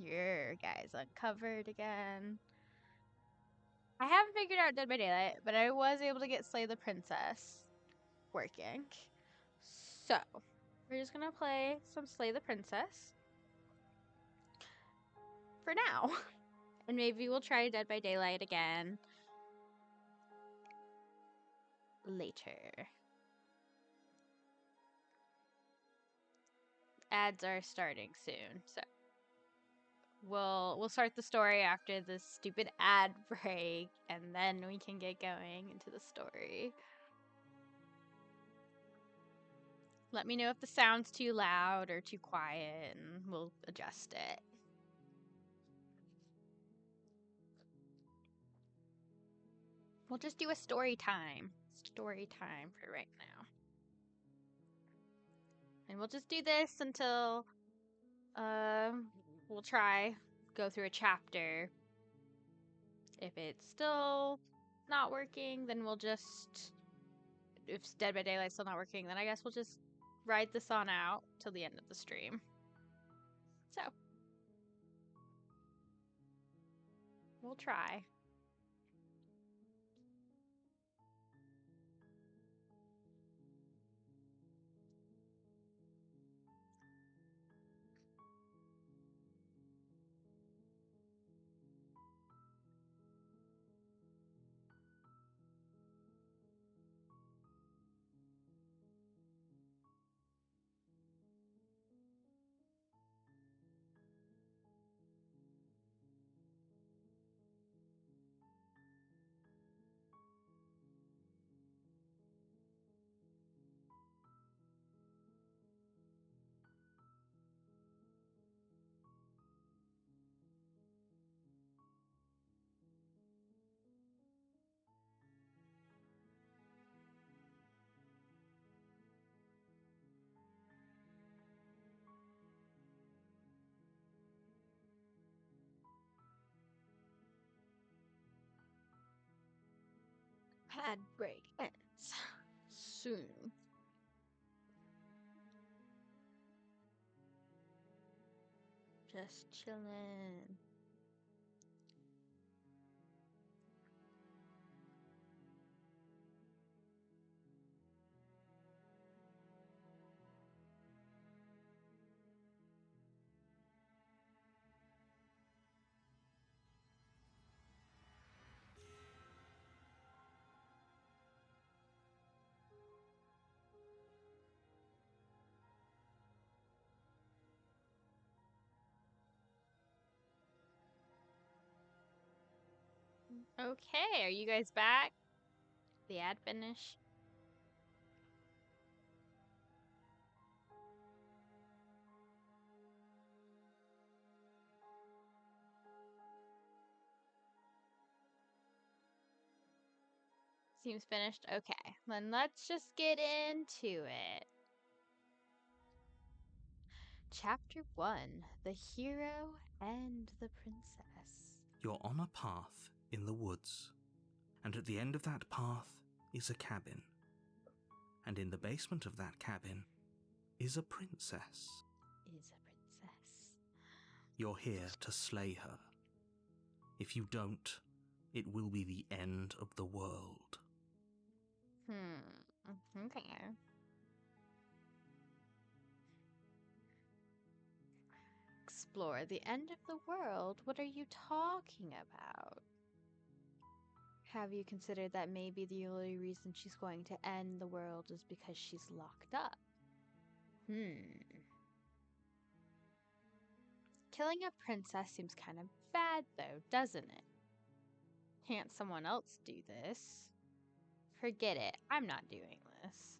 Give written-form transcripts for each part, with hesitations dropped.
Your guys uncovered again. I haven't figured out Dead by Daylight, but I was able to get Slay the Princess working. So, we're just gonna play some Slay the Princess for now. And maybe we'll try Dead by Daylight again later. Ads are starting soon, so we'll start the story after this stupid ad break, and then we can get going into the story. Let me know if the sound's too loud or too quiet, and we'll adjust it. We'll just do a story time. Story time for right now. And we'll just do this until we'll go through a chapter. If it's still not working, then we'll just, if Dead by Daylight's still not working, then I guess we'll just ride this on out till the end of the stream. So, we'll try. Ad break ends soon. Just chillin'. Okay, are you guys back? The ad finish? Seems finished? Okay, then let's just get into it. Chapter 1: The Hero and the Princess. You're on a path in the woods, and at the end of that path is a cabin. And in the basement of that cabin is a princess. You're here to slay her. If you don't, it will be the end of the world. Okay. Explore the end of the world? What are you talking about? Have you considered that maybe the only reason she's going to end the world is because she's locked up? Killing a princess seems kind of bad, though, doesn't it? Can't someone else do this? Forget it. I'm not doing this.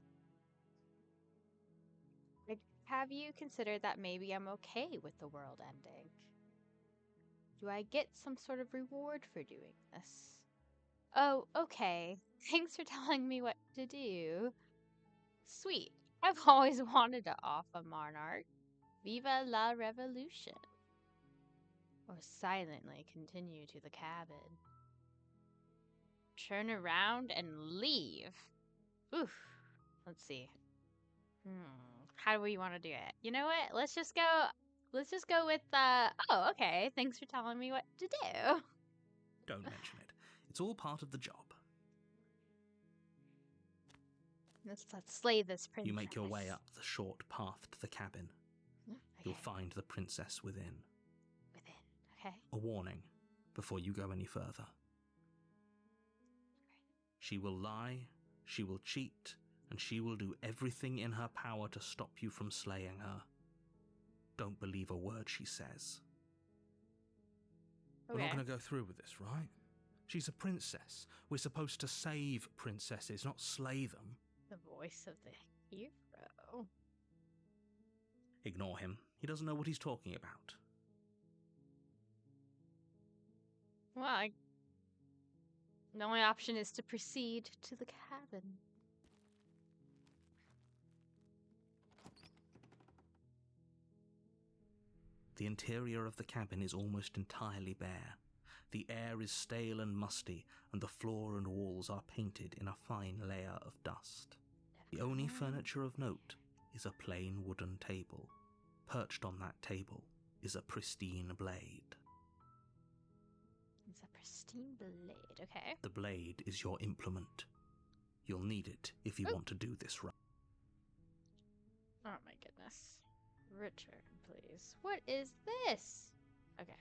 Have you considered that maybe I'm okay with the world ending? Do I get some sort of reward for doing this? Oh, okay. Thanks for telling me what to do. Sweet. I've always wanted to off a monarch. Viva la revolution. Or silently continue to the cabin. Turn around and leave. Oof. Let's see. How do we want to do it? You know what? Let's just go let's just go with, oh, okay, thanks for telling me what to do. Don't mention it. It's all part of the job. Let's slay this princess. You make your way up the short path to the cabin. Okay. You'll find the princess within. Within, okay. A warning before you go any further. She will lie, she will cheat, and she will do everything in her power to stop you from slaying her. Don't believe a word she says. Okay. We're not going to go through with this, right? She's a princess. We're supposed to save princesses, not slay them. The voice of the hero. Ignore him. He doesn't know what he's talking about. Well, the only option is to proceed to the cabin. The interior of the cabin is almost entirely bare. The air is stale and musty, and the floor and walls are painted in a fine layer of dust. The only furniture of note is a plain wooden table. Perched on that table is a pristine blade. It's a pristine blade, okay. The blade is your implement. You'll need it if you want to do this right. Oh my goodness. Return, please. What is this? Okay.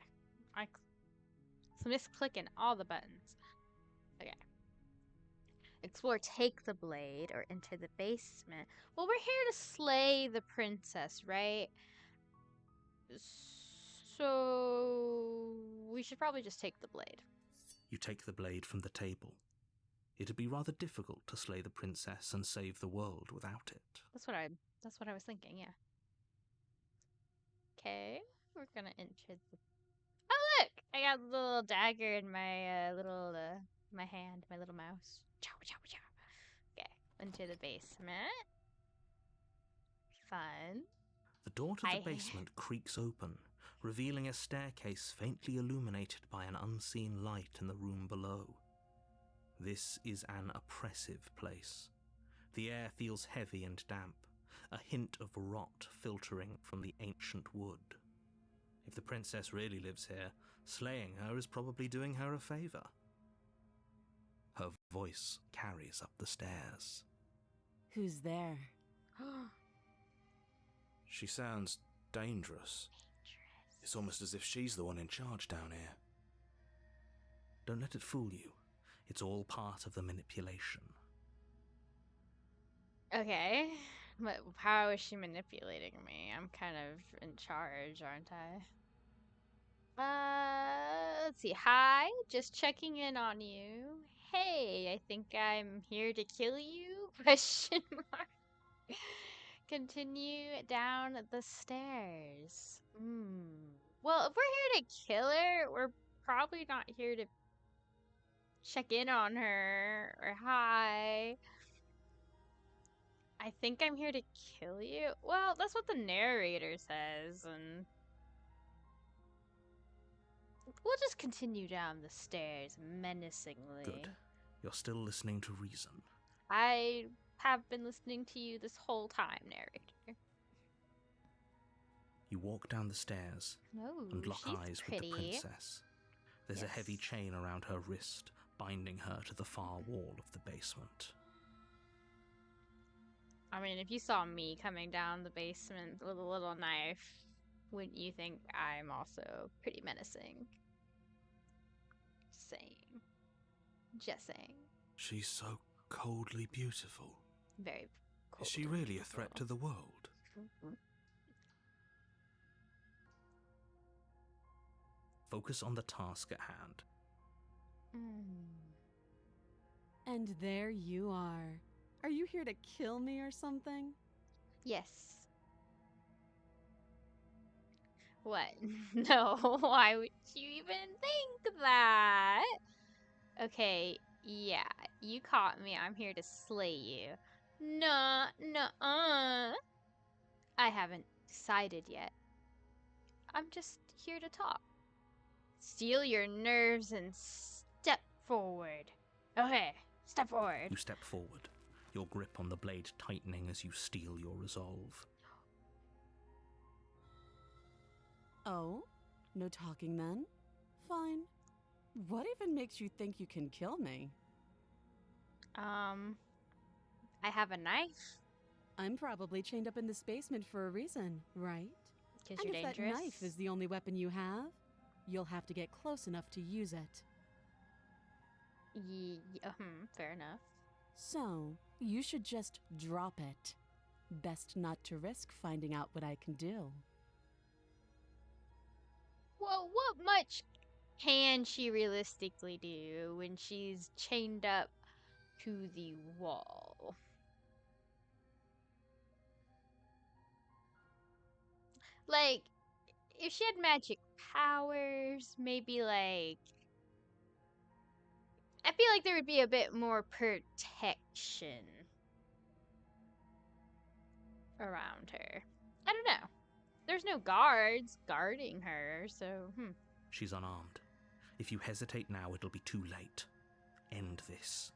So I'm just clicking all the buttons. Okay. Explore, take the blade, or enter the basement. Well, we're here to slay the princess, right? So we should probably just take the blade. You take the blade from the table. It'd be rather difficult to slay the princess and save the world without it. That's what I was thinking, yeah. Okay, we're gonna enter the... Oh, look! I got the little dagger in my my hand, my little mouse. Chow, chow, chow. Okay, into the basement. Fun. The door to the basement creaks open, revealing a staircase faintly illuminated by an unseen light in the room below. This is an oppressive place. The air feels heavy and damp, a hint of rot filtering from the ancient wood. If the princess really lives here, slaying her is probably doing her a favor. Her voice carries up the stairs. Who's there? She sounds dangerous. It's almost as if she's the one in charge down here. Don't let it fool you. It's all part of the manipulation. Okay, but how is she manipulating me? I'm kind of in charge, aren't I? Let's see. Hi, just checking in on you. Hey, I think I'm here to kill you? Question mark. Continue down the stairs. Well, if we're here to kill her, we're probably not here to check in on her or hi. I think I'm here to kill you. Well, that's what the narrator says, and we'll just continue down the stairs menacingly. Good. You're still listening to reason. I have been listening to you this whole time, narrator. You walk down the stairs and lock eyes with the princess. There's a heavy chain around her wrist, binding her to the far wall of the basement. I mean, if you saw me coming down the basement with a little knife, wouldn't you think I'm also pretty menacing? Just saying. Just saying. She's so coldly beautiful. Very cold. Is she really a threat to the world? Focus on the task at hand. And there you are. Are you here to kill me or something? Yes. What? No, why would you even think that? Okay, yeah, you caught me. I'm here to slay you. Nuh. I haven't decided yet. I'm just here to talk. Steel your nerves and step forward. Okay, step forward. You step forward, your grip on the blade tightening as you steel your resolve. Oh? No talking then? Fine. What even makes you think you can kill me? I have a knife. I'm probably chained up in this basement for a reason, right? Because And you're if that dangerous. knife is the only weapon you have, you'll have to get close enough to use it. Fair enough. So, you should just drop it. Best not to risk finding out what I can do. Well, what much can she realistically do when she's chained up to the wall? Like, if she had magic powers, maybe like... I feel like there would be a bit more protection around her. I don't know. There's no guards guarding her, so, She's unarmed. If you hesitate now, it'll be too late. End this.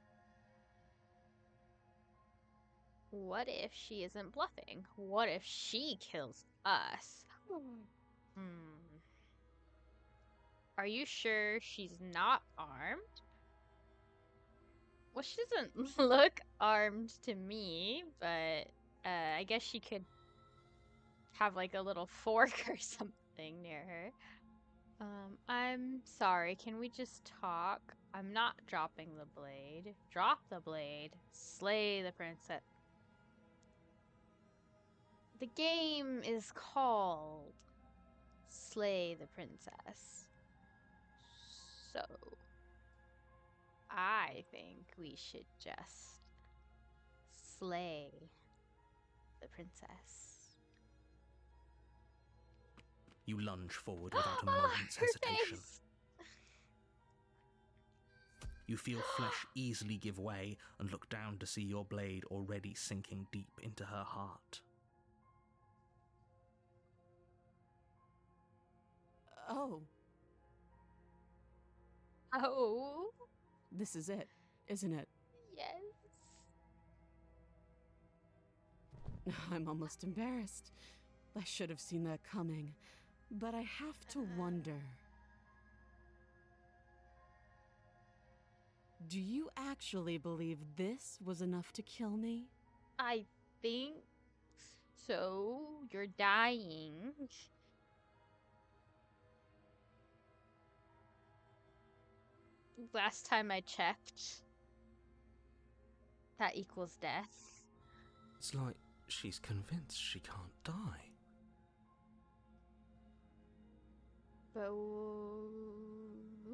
What if she isn't bluffing? What if she kills us? Are you sure she's not armed? Well, she doesn't look armed to me, but I guess she could have like a little fork or something near her. I'm sorry, can we just talk? I'm not dropping the blade. Drop the blade. Slay the princess. The game is called Slay the Princess. So, I think we should just slay the princess. You lunge forward without a moment's hesitation. You feel flesh easily give way and look down to see your blade already sinking deep into her heart. Oh. Oh. This is it, isn't it? Yes. I'm almost embarrassed. I should have seen that coming. But I have to wonder. Do you actually believe this was enough to kill me? I think so. You're dying. Last time I checked, that equals death. It's like she's convinced she can't die. But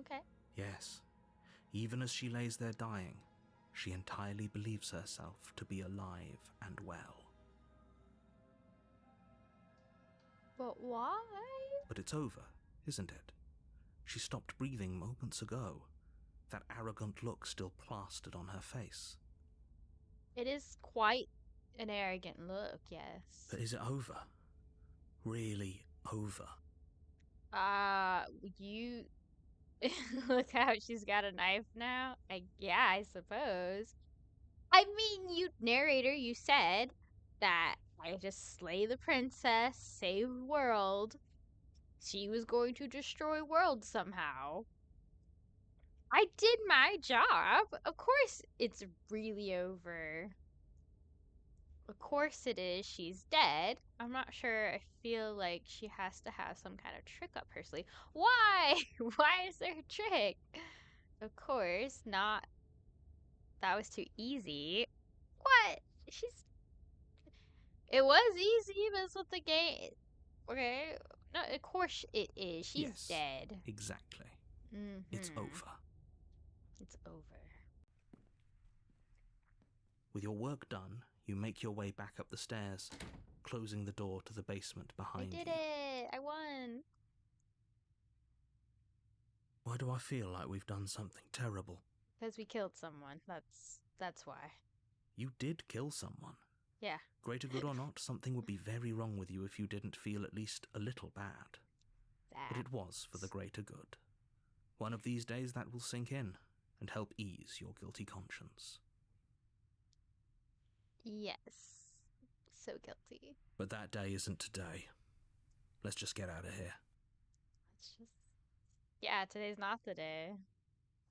okay. Yes, even as she lays there dying, she entirely believes herself to be alive and well. But why? But it's over, isn't it? She stopped breathing moments ago, that arrogant look still plastered on her face. It is quite an arrogant look, yes. But is it over? Really over? You look how she's got a knife now. Yeah, I suppose. I mean, you narrator, you said that I just slay the princess, save world. She was going to destroy world somehow. I did my job. Of course it's really over. Of course it is. She's dead. I'm not sure. I feel like she has to have some kind of trick up her sleeve. Why? Why is there a trick? Of course, not. That was too easy. What? It was easy. That's what the game. Okay. No, of course it is. She's Yes, dead. Exactly. It's over. It's over. With your work done, you make your way back up the stairs, closing the door to the basement behind you. I did it! I won! Why do I feel like we've done something terrible? Because we killed someone. That's why. You did kill someone. Yeah. Greater good or not, something would be very wrong with you if you didn't feel at least a little bad. But it was for the greater good. One of these days that will sink in and help ease your guilty conscience. Yes. So guilty. But that day isn't today. Let's just get out of here. Just, yeah, today's not the day.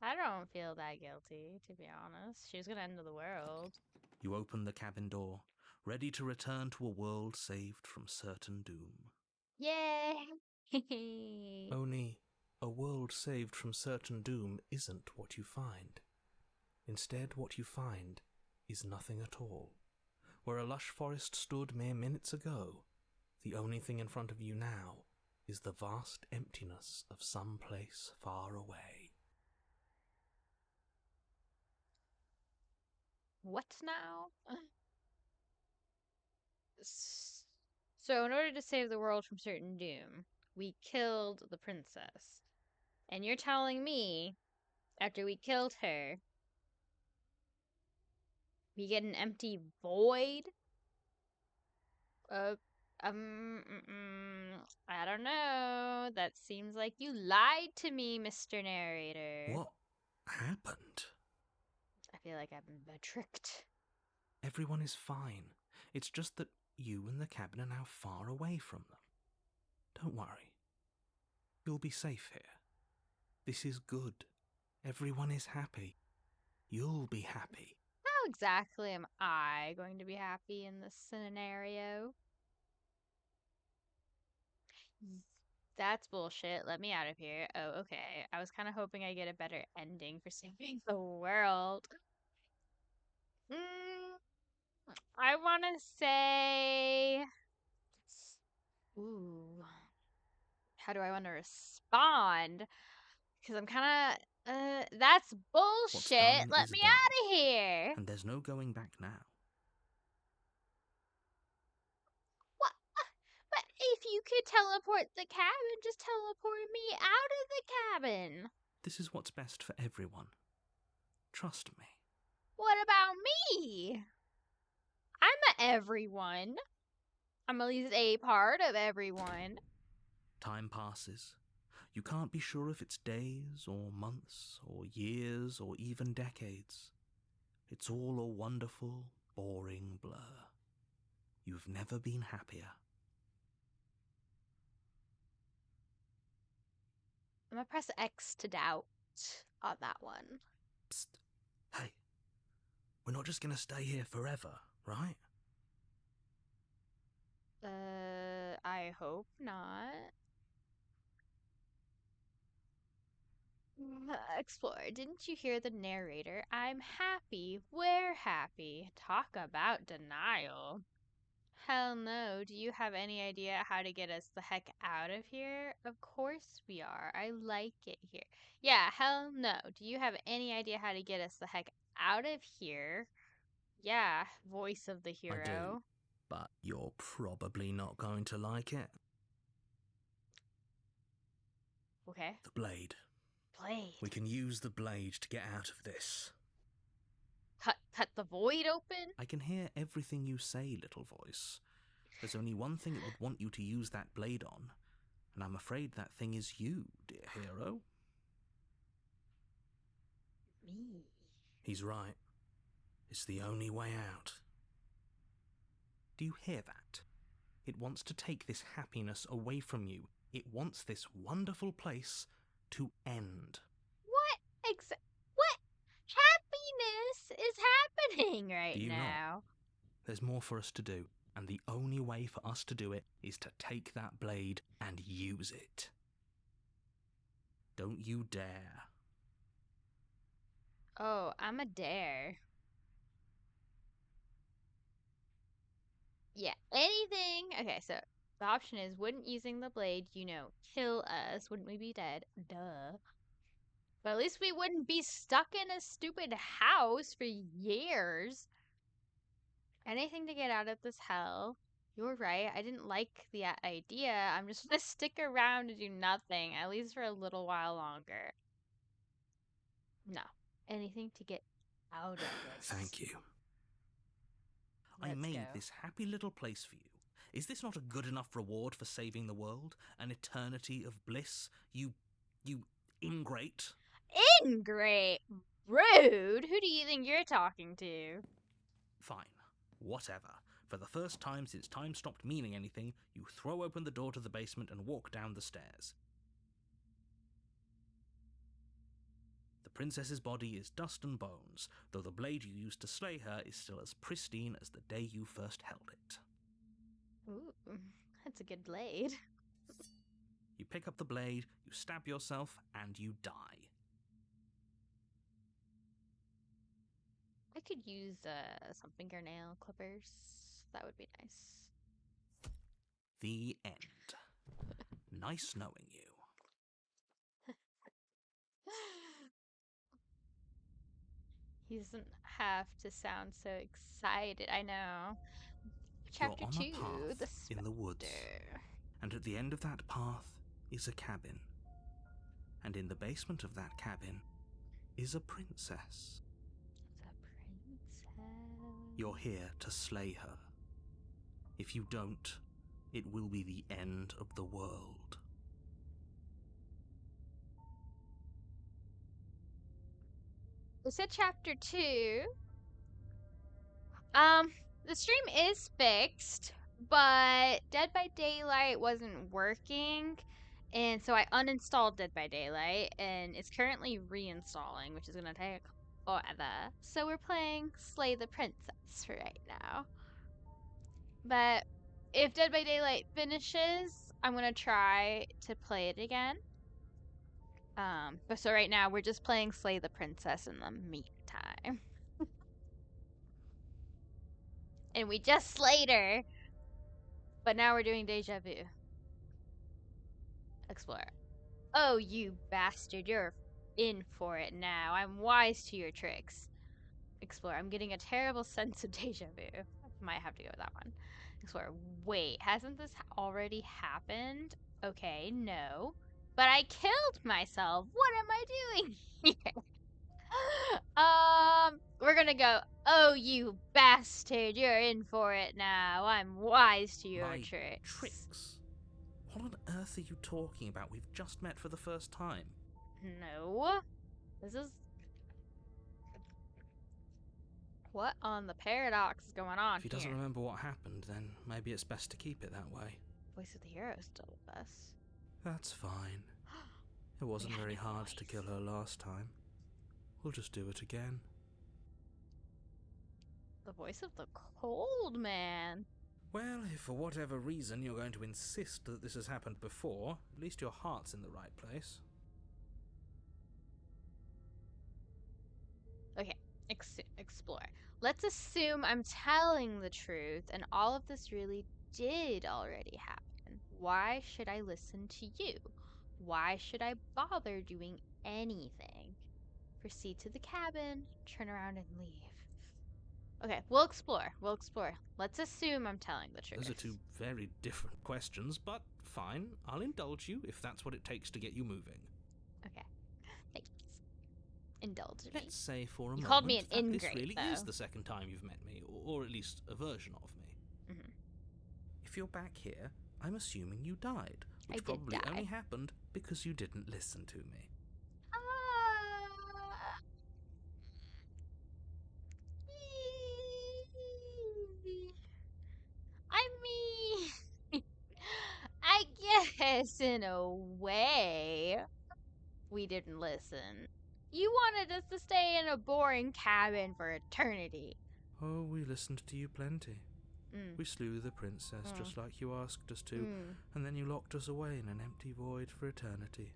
I don't feel that guilty, to be honest. She was gonna end the world. You open the cabin door, ready to return to a world saved from certain doom. Yay! Only, a world saved from certain doom isn't what you find. Instead, what you find is nothing at all. Where a lush forest stood mere minutes ago, the only thing in front of you now is the vast emptiness of some place far away. What now? So, in order to save the world from certain doom, we killed the princess. And you're telling me, after we killed her, we get an empty void? Uh, I don't know. That seems like you lied to me, Mr. Narrator. What happened? I feel like I've been tricked. Everyone is fine. It's just that you and the cabin are now far away from them. Don't worry. You'll be safe here. This is good. Everyone is happy. You'll be happy. How exactly am I going to be happy in this scenario? That's bullshit. Let me out of here. Oh, okay. I was kind of hoping I get a better ending for saving the world. I want to say... Ooh. How do I want to respond? Because I'm kind of... that's bullshit. Let me out of here. And there's no going back now. What? But if you could teleport the cabin, just teleport me out of the cabin. This is what's best for everyone. Trust me. What about me? I'm a everyone. I'm at least a part of everyone. Time passes. You can't be sure if it's days or months or years or even decades. It's all a wonderful, boring blur. You've never been happier. I'm gonna press X to doubt on that one. Psst. Hey. We're not just gonna stay here forever, right? I hope not. Explorer, didn't you hear the narrator? I'm happy. We're happy. Talk about denial. Hell no. Do you have any idea how to get us the heck out of here? Of course we are. I like it here. Yeah, hell no. Do you have any idea how to get us the heck out of here? Yeah, voice of the hero. I do, but you're probably not going to like it. Okay. The blade. Blade. We can use the blade to get out of this. Cut the void open? I can hear everything you say, little voice. There's only one thing it would want you to use that blade on, and I'm afraid that thing is you, dear hero. Me. He's right. It's the only way out. Do you hear that? It wants to take this happiness away from you. It wants this wonderful place to end. What happiness is happening right Do you now? not? There's more for us to do, and the only way for us to do it is to take that blade and use it. Don't you dare. Oh, I'm a dare. Yeah, anything. Okay, so the option is, wouldn't using the blade, kill us? Wouldn't we be dead? Duh. But at least we wouldn't be stuck in a stupid house for years. Anything to get out of this hell. You're right. I didn't like the idea. I'm just gonna stick around and do nothing, at least for a little while longer. No. Anything to get out of this. Thank you. Let's I made go. this happy little place for you. Is this not a good enough reward for saving the world? An eternity of bliss? You ingrate? Ingrate? Rude? Who do you think you're talking to? Fine. Whatever. For the first time since time stopped meaning anything, you throw open the door to the basement and walk down the stairs. princess's body is dust and bones, though the blade you used to slay her is still as pristine as the day you first held it. Ooh, that's a good blade. You pick up the blade, you stab yourself, and you die. I could use some fingernail clippers. That would be nice. The end. Nice knowing you. He doesn't have to sound so excited. I know. Chapter You're on 2, a path the in the woods, Spectre. and at the end of that path is a cabin. And in the basement of that cabin is a princess. The princess. You're here to slay her. If you don't, it will be the end of the world. We said chapter 2. The stream is fixed, but Dead by Daylight wasn't working, and so I uninstalled Dead by Daylight, and it's currently reinstalling, which is gonna take forever. So we're playing Slay the Princess for right now. But if Dead by Daylight finishes, I'm gonna try to play it again. But so right now we're just playing Slay the Princess in the meantime. And we just slayed her. But now we're doing Deja Vu. Explorer. Oh, you bastard. You're in for it now. I'm wise to your tricks. Explorer. I'm getting a terrible sense of Deja Vu. Might have to go with that one. Explorer. Wait, hasn't this already happened? Okay, no. But I killed myself. What am I doing here? We're gonna go, oh, you bastard, you're in for it now. I'm wise to your tricks. Tricks? What on earth are you talking about? We've just met for the first time. No. This is... What on the paradox is going on If he here? doesn't remember what happened, then maybe it's best to keep it that way. Voice of the hero is still with us. That's fine. It wasn't very hard to kill her last time. We'll just do it again. The voice of the cold man. Well, if for whatever reason you're going to insist that this has happened before, at least your heart's in the right place. Okay, explore. Let's assume I'm telling the truth and all of this really did already happen. Why should I listen to you? Why should I bother doing anything? Proceed to the cabin, turn around and leave. Okay, we'll explore. Let's assume I'm telling the truth. Those are two very different questions, but fine. I'll indulge you if that's what it takes to get you moving. Okay, thanks. Indulge me. Let's say for a moment you called me an that ingrate, this really though. is the second time you've met me, or at least a version of me. Mm-hmm. If you're back here, I'm assuming you died, which I did probably die. only happened because you didn't listen to me. I mean, I guess in a way, we didn't listen. You wanted us to stay in a boring cabin for eternity. Oh, we listened to you plenty. Mm. We slew the princess just like you asked us to, and then you locked us away in an empty void for eternity.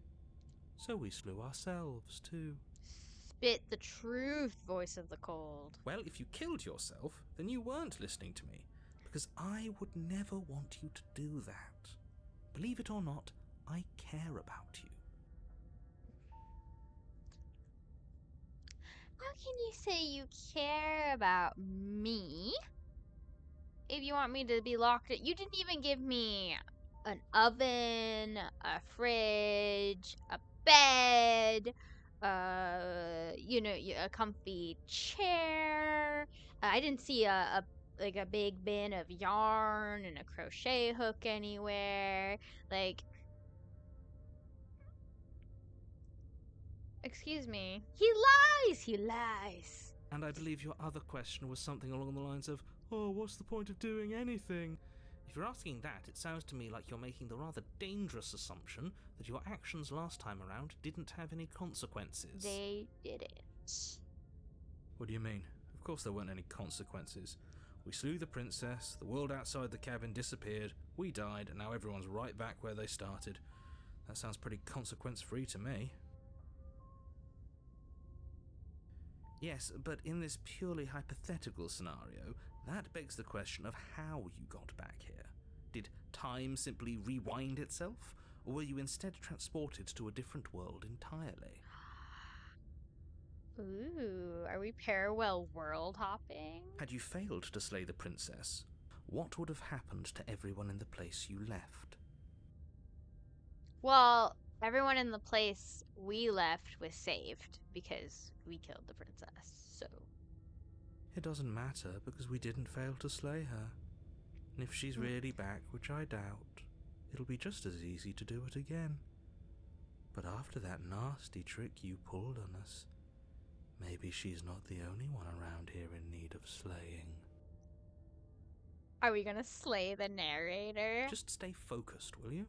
So we slew ourselves too. Spit the truth, voice of the cold. Well, if you killed yourself, then you weren't listening to me, because I would never want you to do that. Believe it or not, I care about you. How can you say you care about me if you want me to be locked in? You didn't even give me an oven, a fridge, a bed, a comfy chair. I didn't see a big bin of yarn and a crochet hook anywhere. Like, excuse me. He lies. And I believe your other question was something along the lines of, oh, what's the point of doing anything if you're asking that, it sounds to me like you're making the rather dangerous assumption that your actions last time around didn't have any consequences. They didn't. What do you mean? Of course there weren't any consequences. We slew the princess, the world outside the cabin disappeared, we died, and now everyone's right back where they started. That sounds pretty consequence-free to me. Yes, but in this purely hypothetical scenario, that begs the question of how you got back here. Did time simply rewind itself, or were you instead transported to a different world entirely? Ooh, are we parallel world hopping? Had you failed to slay the princess, what would have happened to everyone in the place you left? Well, everyone in the place we left was saved because we killed the princess, so. It doesn't matter because we didn't fail to slay her. And if she's really back, which I doubt, it'll be just as easy to do it again. But after that nasty trick you pulled on us, maybe she's not the only one around here in need of slaying. Are we gonna slay the narrator? Just stay focused, will you?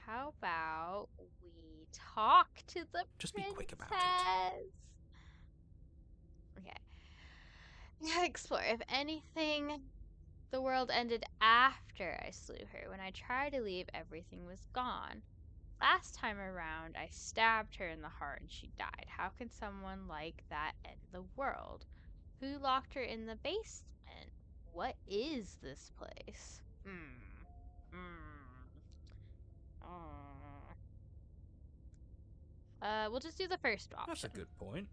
How about we talk to the Just princess? be quick about it. Okay. Explore. If anything, the world ended after I slew her. When I tried to leave, everything was gone. Last time around, I stabbed her in the heart and she died. How can someone like that end the world? Who locked her in the basement? What is this place? We'll just do the first option. That's a good point.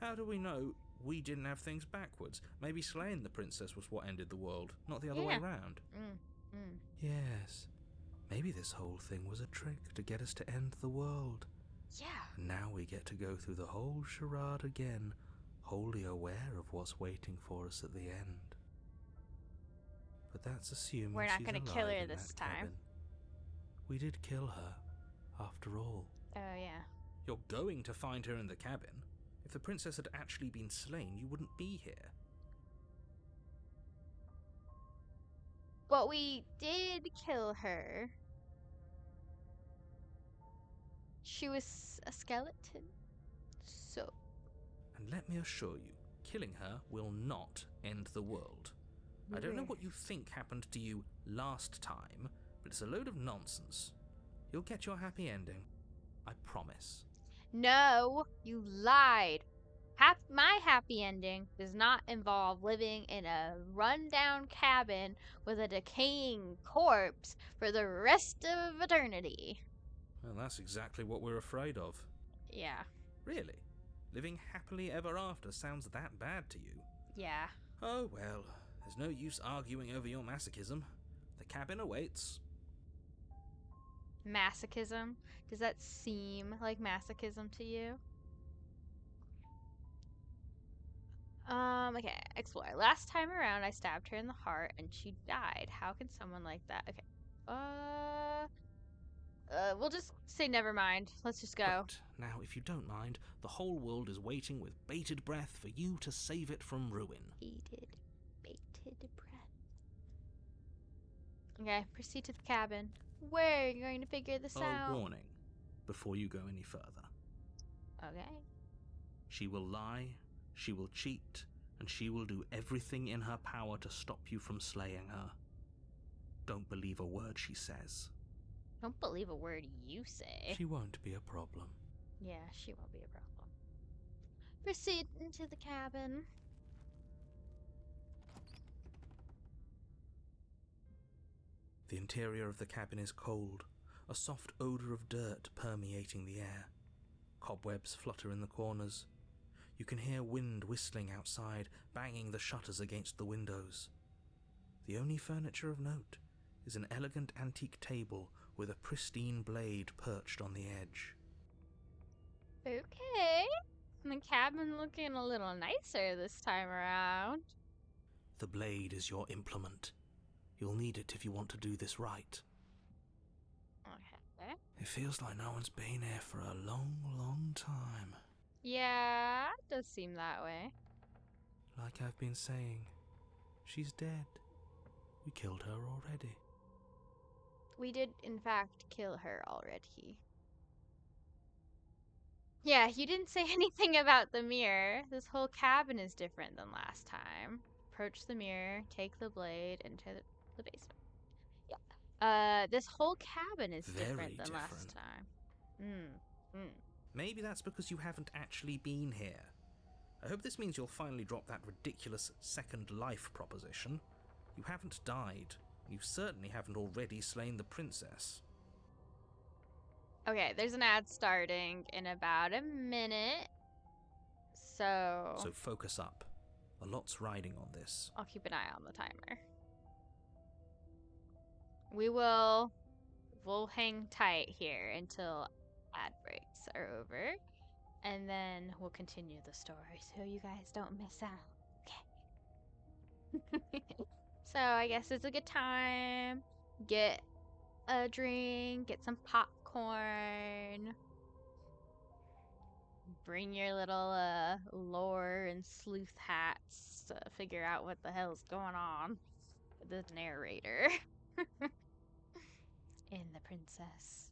How do we know we didn't have things backwards? Maybe slaying the princess was what ended the world, not the other way round. Yes. Maybe this whole thing was a trick to get us to end the world. Yeah. And now we get to go through the whole charade again, wholly aware of what's waiting for us at the end. But that's assuming we're not she's gonna alive kill her in this that time. cabin. We did kill her, after all. Oh, yeah. You're going to find her in the cabin. If the princess had actually been slain, you wouldn't be here. But we did kill her. She was a skeleton. So. And let me assure you, killing her will not end the world. I don't know what you think happened to you last time, but it's a load of nonsense. You'll get your happy ending. I promise. No, you lied. My happy ending does not involve living in a rundown cabin with a decaying corpse for the rest of eternity. Well, that's exactly what we're afraid of. Yeah. Really? Living happily ever after sounds that bad to you? Yeah. Oh well, there's no use arguing over your masochism. The cabin awaits. Masochism? Does that seem like masochism to you? Okay, explore. Last time around, I stabbed her in the heart and she died. How can someone like that? Okay. We'll just say never mind. Let's just go. Great. Now, if you don't mind, the whole world is waiting with bated breath for you to save it from ruin. Bated breath. Okay, proceed to the cabin. Where are you going to figure this out? A warning, before you go any further. Okay. She will lie, she will cheat, and she will do everything in her power to stop you from slaying her. Don't believe a word she says. Don't believe a word you say. She won't be a problem. Yeah, she won't be a problem. Proceed into the cabin. The interior of the cabin is cold, a soft odour of dirt permeating the air. Cobwebs flutter in the corners. You can hear wind whistling outside, banging the shutters against the windows. The only furniture of note is an elegant antique table with a pristine blade perched on the edge. Okay. The cabin looking a little nicer this time around. The blade is your implement. You'll need it if you want to do this right. Okay. It feels like no one's been here for a long, long time. Yeah, it does seem that way. Like I've been saying, she's dead. We killed her already. We did, in fact, kill her already. Yeah, you didn't say anything about the mirror. This whole cabin is different than last time. Approach the mirror, take the blade into the basement. Yeah. This whole cabin is different than last time. Maybe that's because you haven't actually been here. I hope this means you'll finally drop that ridiculous second life proposition. You haven't died. You certainly haven't already slain the princess. Okay, there's an ad starting in about a minute. So focus up. A lot's riding on this. I'll keep an eye on the timer. We'll hang tight here until ad breaks are over. And then we'll continue the story so you guys don't miss out. Okay. So I guess it's a good time. Get a drink, get some popcorn. Bring your little lore and sleuth hats to figure out what the hell's going on with the narrator and the princess.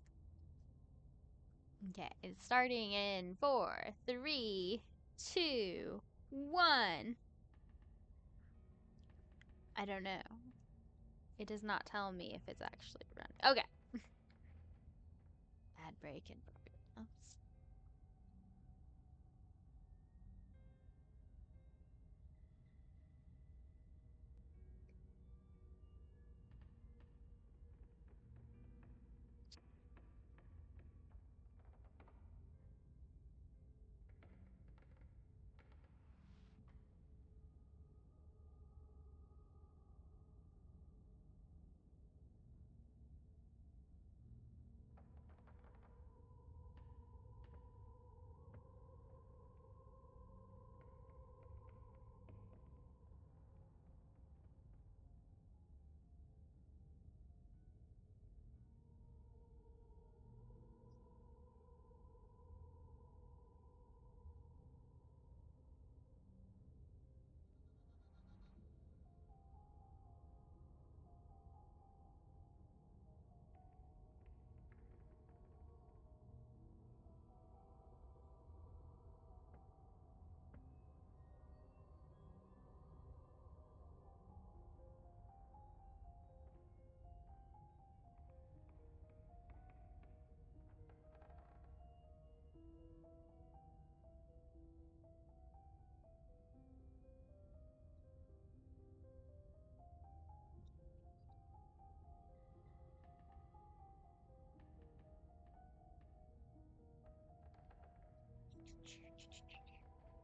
Okay, it's starting in 4, 3, 2, 1. I don't know. It does not tell me if it's actually running. Okay. Ad break and oops.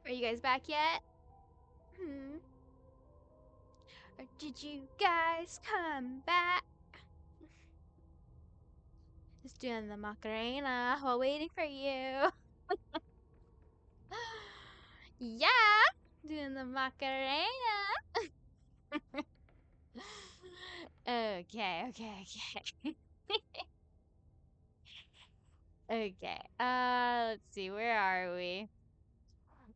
Are you guys back yet? Or did you guys come back? Just doing the Macarena while waiting for you. Yeah, doing the Macarena. Okay. Okay. Let's see. Where are we?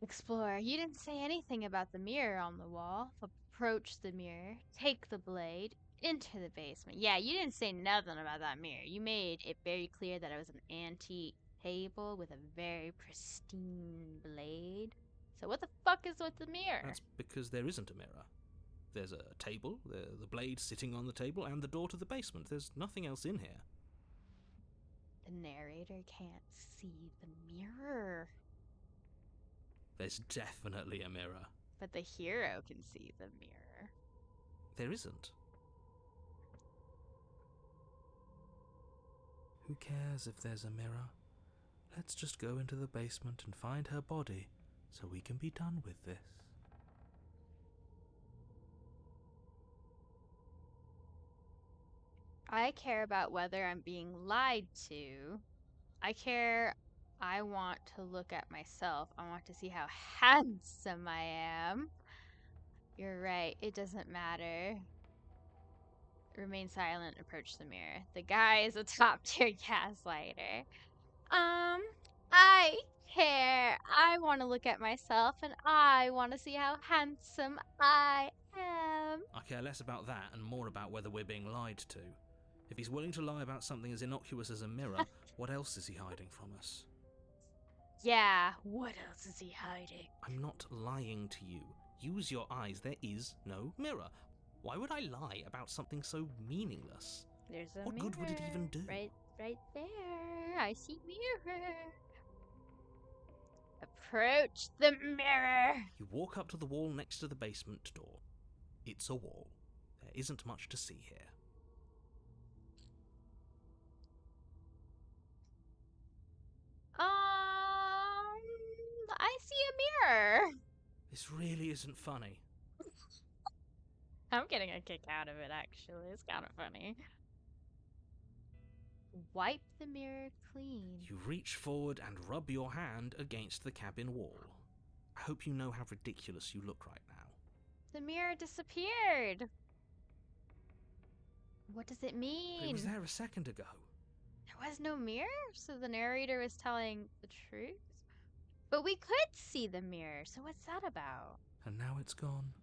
Explore. You didn't say anything about the mirror on the wall. Approach the mirror. Take the blade into the basement. Yeah, you didn't say nothing about that mirror. You made it very clear that it was an antique table with a very pristine blade. So what the fuck is with the mirror? That's because there isn't a mirror. There's a table, the blade sitting on the table, and the door to the basement. There's nothing else in here. The narrator can't see the mirror. There's definitely a mirror. But the hero can see the mirror. There isn't. Who cares if there's a mirror? Let's just go into the basement and find her body so we can be done with this. I care about whether I'm being lied to. I want to look at myself. I want to see how handsome I am. You're right, it doesn't matter. Remain silent, approach the mirror. The guy is a top tier gaslighter. care. I want to look at myself and I want to see how handsome I am. I care less about that and more about whether we're being lied to. If he's willing to lie about something as innocuous as a mirror, what else is he hiding from us? Yeah, what else is he hiding? I'm not lying to you. Use your eyes. There is no mirror. Why would I lie about something so meaningless? There's a What mirror. good would it even do? Right there. I see mirror. Approach the mirror. You walk up to the wall next to the basement door. It's a wall. There isn't much to see here. I see a mirror. This really isn't funny. I'm getting a kick out of it, actually. It's kind of funny. Wipe the mirror clean. You reach forward and rub your hand against the cabin wall. I hope you know how ridiculous you look right now. The mirror disappeared. What does it mean? But it was there a second ago. There was no mirror, so the narrator was telling the truth? But we could see the mirror, so what's that about? And now it's gone.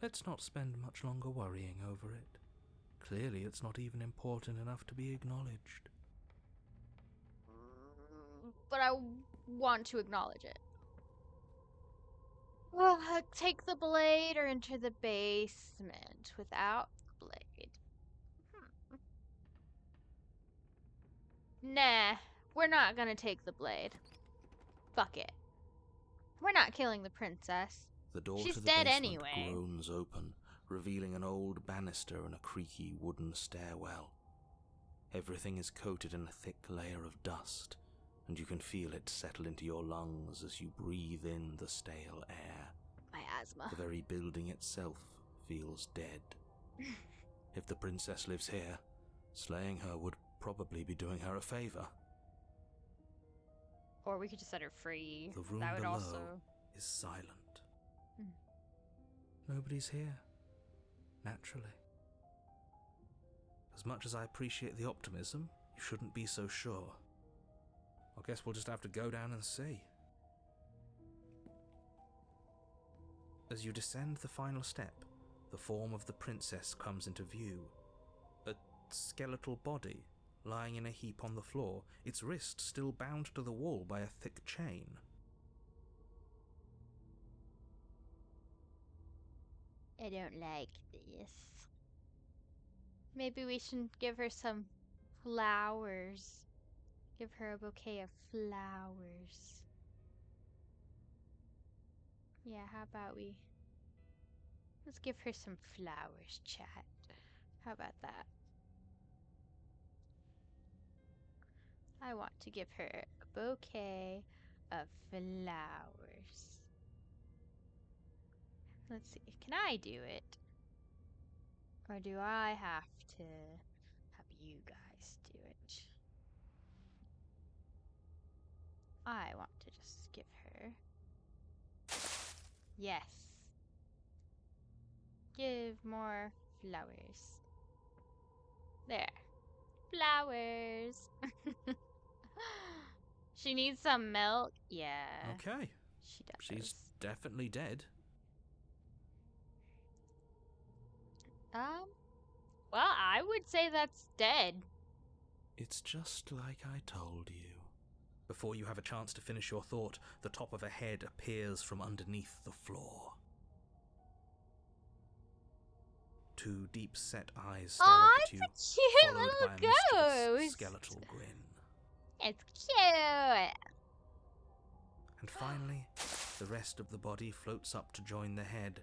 Let's not spend much longer worrying over it. Clearly it's not even important enough to be acknowledged. But I want to acknowledge it. Take the blade or enter the basement without the blade. Nah, we're not gonna take the blade. Fuck it. We're not killing the princess. The door She's to the dead basement anyway. groans open, revealing an old banister and a creaky wooden stairwell. Everything is coated in a thick layer of dust, and you can feel it settle into your lungs as you breathe in the stale air. My asthma. The very building itself feels dead. If the princess lives here, slaying her would probably be doing her a favor. Or we could just set her free. The room That would below also... is silent. Hmm. Nobody's here, naturally. As much as I appreciate the optimism, you shouldn't be so sure. I guess we'll just have to go down and see. As you descend the final step, the form of the princess comes into view. A skeletal body, lying in a heap on the floor, its wrist still bound to the wall by a thick chain. I don't like this. Maybe we should give her some flowers. Give her a bouquet of flowers. Yeah, how about we... Let's give her some flowers, chat. How about that? I want to give her a bouquet of flowers. Let's see, can I do it? Or do I have to have you guys do it? I want to just give her... Yes. Give more flowers. There. Flowers. She needs some milk. Yeah. Okay, She does. she's definitely dead. Well, I would say that's dead. It's just like I told you. Before you have a chance to finish your thought, the top of a head appears from underneath the floor. Two deep-set eyes stare Aw, up it's at you, a cute followed by a little mischievous ghost. skeletal grin. It's cute. And finally, the rest of the body floats up to join the head.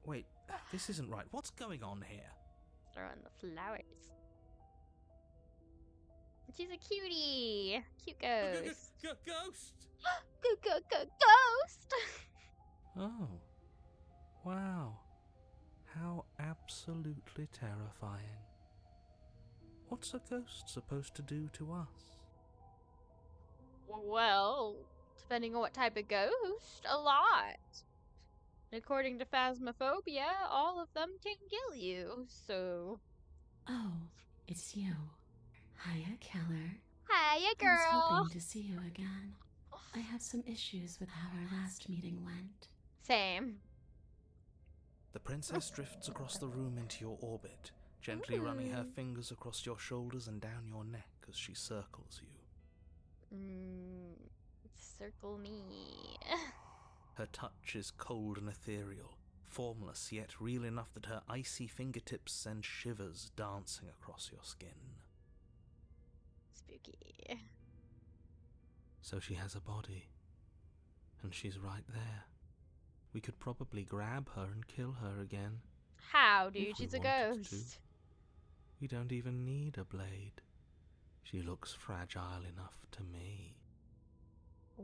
Wait, this isn't right. What's going on here? Throwing the flowers. She's a cutie. Cute ghost. Ghost! Ghost. Oh, wow. How absolutely terrifying. What's a ghost supposed to do to us? Well, depending on what type of ghost, a lot. According to Phasmophobia, all of them can kill you, so... Oh, it's you. Hiya, Keller. Hiya, I was girl! hoping to see you again. I have some issues with how our last meeting went. Same. The princess drifts across the room into your orbit, gently running her fingers across your shoulders and down your neck as she circles you. Circle me. Her touch is cold and ethereal, formless yet real enough that her icy fingertips send shivers dancing across your skin. Spooky. So she has a body, and she's right there. We could probably grab her and kill her again. How, dude? If we She's a wanted to. ghost. We don't even need a blade. She looks fragile enough to me.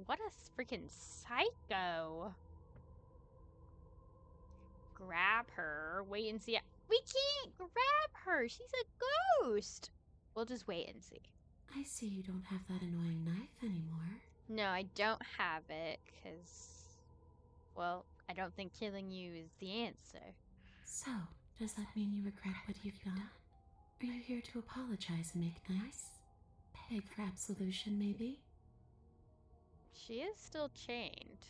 What a freaking psycho. Grab her. Wait and see. We can't grab her. She's a ghost. We'll just wait and see. I see you don't have that annoying knife anymore. No, I don't have it because, well, I don't think killing you is the answer. So, does that mean you regret what you've done? Are you here to apologize and make nice? Beg for absolution, maybe? She is still chained.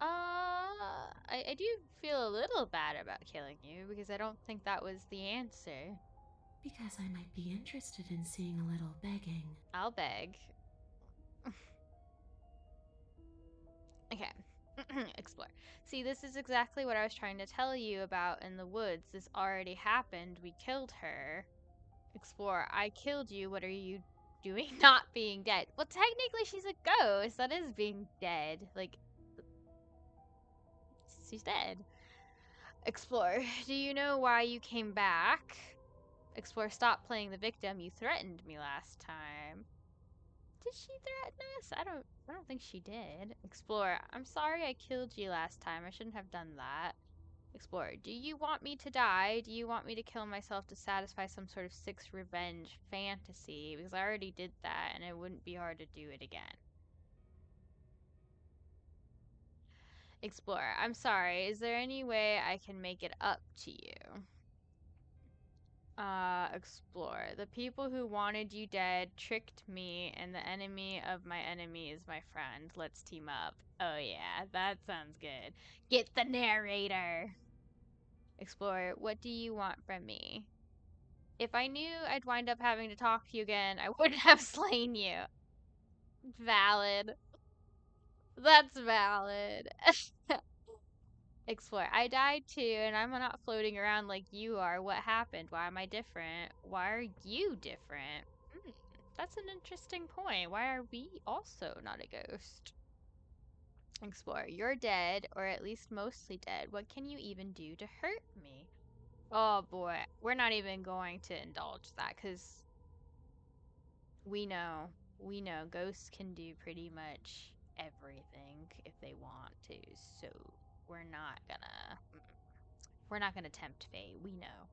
I do feel a little bad about killing you because I don't think that was the answer. Because I might be interested in seeing a little begging. I'll beg. Okay. Explore. See, this is exactly what I was trying to tell you about in the woods. This already happened. We killed her. Explore. I killed you. What are you doing not being dead? Well, technically she's a ghost. That is being dead. Like, she's dead. Explore. Do you know why you came back? Explore. Stop playing the victim. You threatened me last time. Did she threaten us? I don't think she did. Explore. I'm sorry I killed you last time. I shouldn't have done that. Explore. Do you want me to die? Do you want me to kill myself to satisfy some sort of sixth revenge fantasy? Because I already did that and it wouldn't be hard to do it again. Explore. I'm sorry. Is there any way I can make it up to you? Explore. The people who wanted you dead tricked me, and the enemy of my enemy is my friend. Let's team up. Oh yeah, that sounds good. Get the narrator! Explore. What do you want from me? If I knew I'd wind up having to talk to you again, I wouldn't have slain you. Valid. That's valid. Explore. I died too, and I'm not floating around like you are. What happened? Why am I different? Why are you different? That's an interesting point. Why are we also not a ghost? Explore. You're dead, or at least mostly dead. What can you even do to hurt me? Oh boy. We're not even going to indulge that, because we know ghosts can do pretty much everything if they want to, so we're not gonna tempt fate. We know.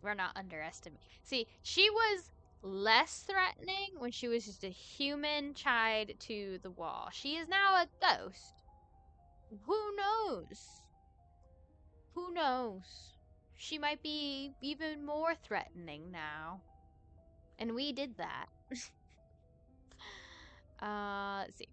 We're not underestimating. See, she was less threatening when she was just a human tied to the wall. She is now a ghost. Who knows? Who knows? She might be even more threatening now. And we did that. Let's see.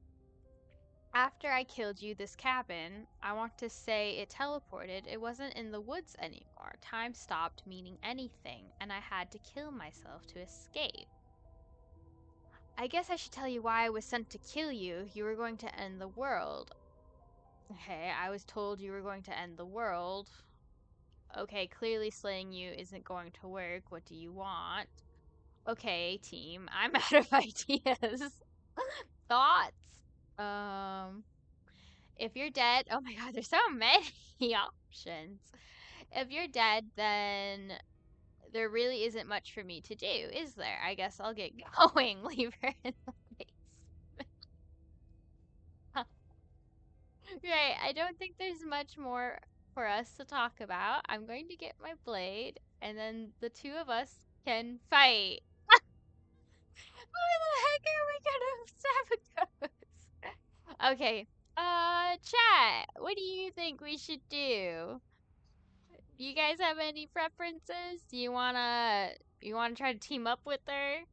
After I killed you, this cabin, I want to say it teleported. It wasn't in the woods anymore. Time stopped meaning anything, and I had to kill myself to escape. I guess I should tell you why I was sent to kill you. You were going to end the world. Okay, I was told you were going to end the world. Okay, clearly slaying you isn't going to work. What do you want? Okay, team, I'm out of ideas. Thoughts? If you're dead, oh my god, there's so many options. If you're dead, then there really isn't much for me to do, is there? I guess I'll get going. Leave her in the basement. Right, I don't think there's much more for us to talk about. I'm going to get my blade, and then the two of us can fight. Why the heck are we gonna have a ghost? Okay, chat, what do you think we should do? Do you guys have any preferences? Do you wanna try to team up with her?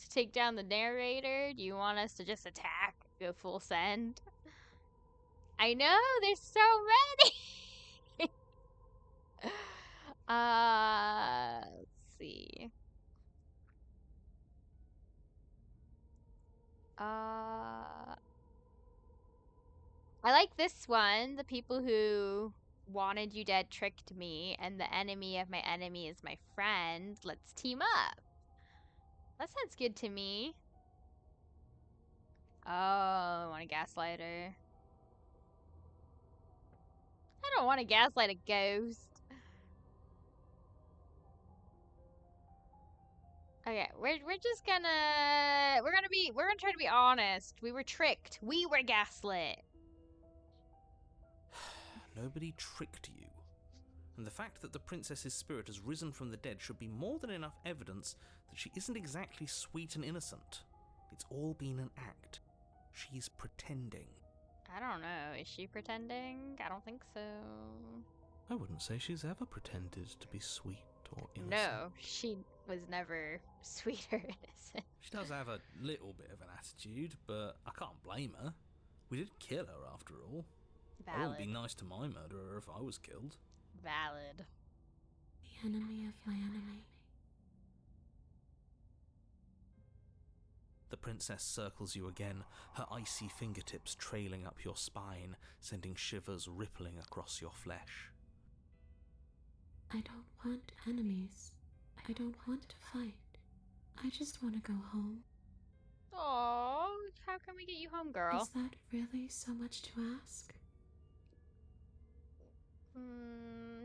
to take down the narrator? Do you want us to just attack, go full send? I know, there's so many! Let's see. I like this one. The people who wanted you dead tricked me, and the enemy of my enemy is my friend. Let's team up. That sounds good to me. Oh, I want a gaslighter. I don't want to gaslight a ghost. Okay, we're gonna try to be honest. We were tricked. We were gaslit. Nobody tricked you. And the fact that the princess's spirit has risen from the dead should be more than enough evidence that she isn't exactly sweet and innocent. It's all been an act. She's pretending. I don't know. Is she pretending? I don't think so. I wouldn't say she's ever pretended to be sweet or innocent. No, she was never sweet or innocent. She does have a little bit of an attitude, but I can't blame her. We did kill her after all. I Valid. wouldn't be nice to my murderer if I was killed. Valid. The enemy of my enemy. The princess circles you again, her icy fingertips trailing up your spine, sending shivers rippling across your flesh. I don't want enemies. I don't want to fight. I just want to go home. Oh, how can we get you home, girl? Is that really so much to ask?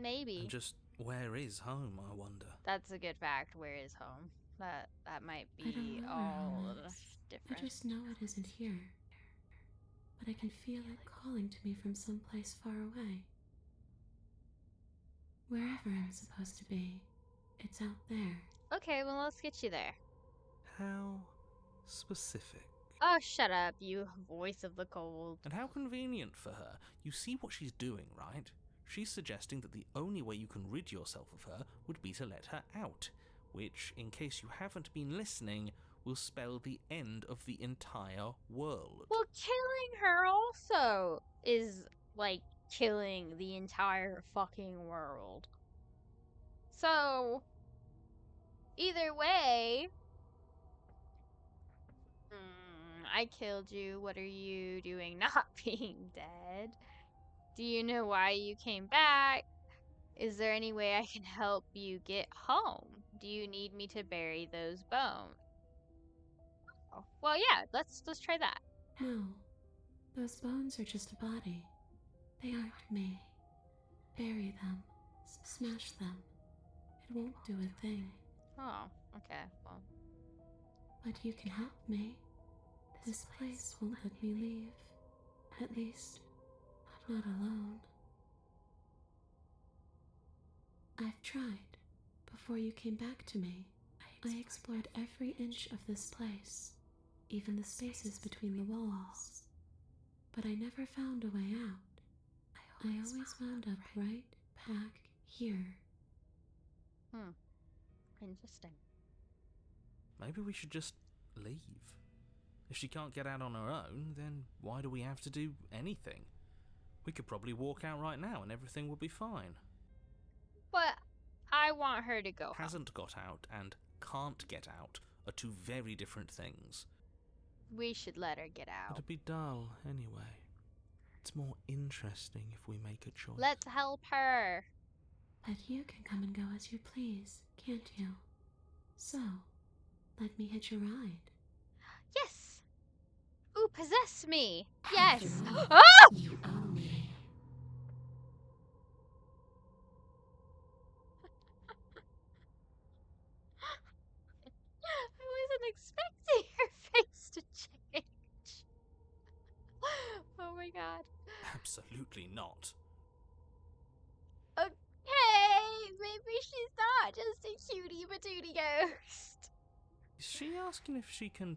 Maybe. And just where is home, I wonder? That's a good fact. Where is home? That might I don't be know all where of home the is. different. I just know it isn't here. But I can feel it calling to me from someplace far away. Wherever I'm supposed to be, it's out there. Okay, well, let's get you there. How specific. Oh, shut up, you voice of the cold. And how convenient for her. You see what she's doing, right? She's suggesting that the only way you can rid yourself of her would be to let her out, which, in case you haven't been listening, will spell the end of the entire world. Well, killing her also is like killing the entire fucking world. So, either way, I killed you. What are you doing not being dead? Do you know why you came back? Is there any way I can help you get home? Do you need me to bury those bones? Oh, well, yeah, let's try that. No, those bones are just a body. They aren't me. Bury them. Smash them. It won't do a thing. Oh, okay, well. But you can help me. This place won't let me leave. At least, not alone. I've tried. Before you came back to me, I explored every inch of this place, even the spaces between the walls. But I never found a way out. I always wound up right back here. Interesting. Maybe we should just leave. If she can't get out on her own, then why do we have to do anything? We could probably walk out right now and everything will be fine. But I want her to go home. Hasn't got out and can't get out are two very different things. We should let her get out. It'd be dull anyway. It's more interesting if we make a choice. Let's help her. But you can come and go as you please, can't you? So, let me hitch a ride. Yes. Ooh, possess me. Yes. After all, Ah! you owe me. I wasn't expecting her face to change. Oh my god. Absolutely not. Okay, maybe she's not just a cutie patootie ghost. Is she asking if she can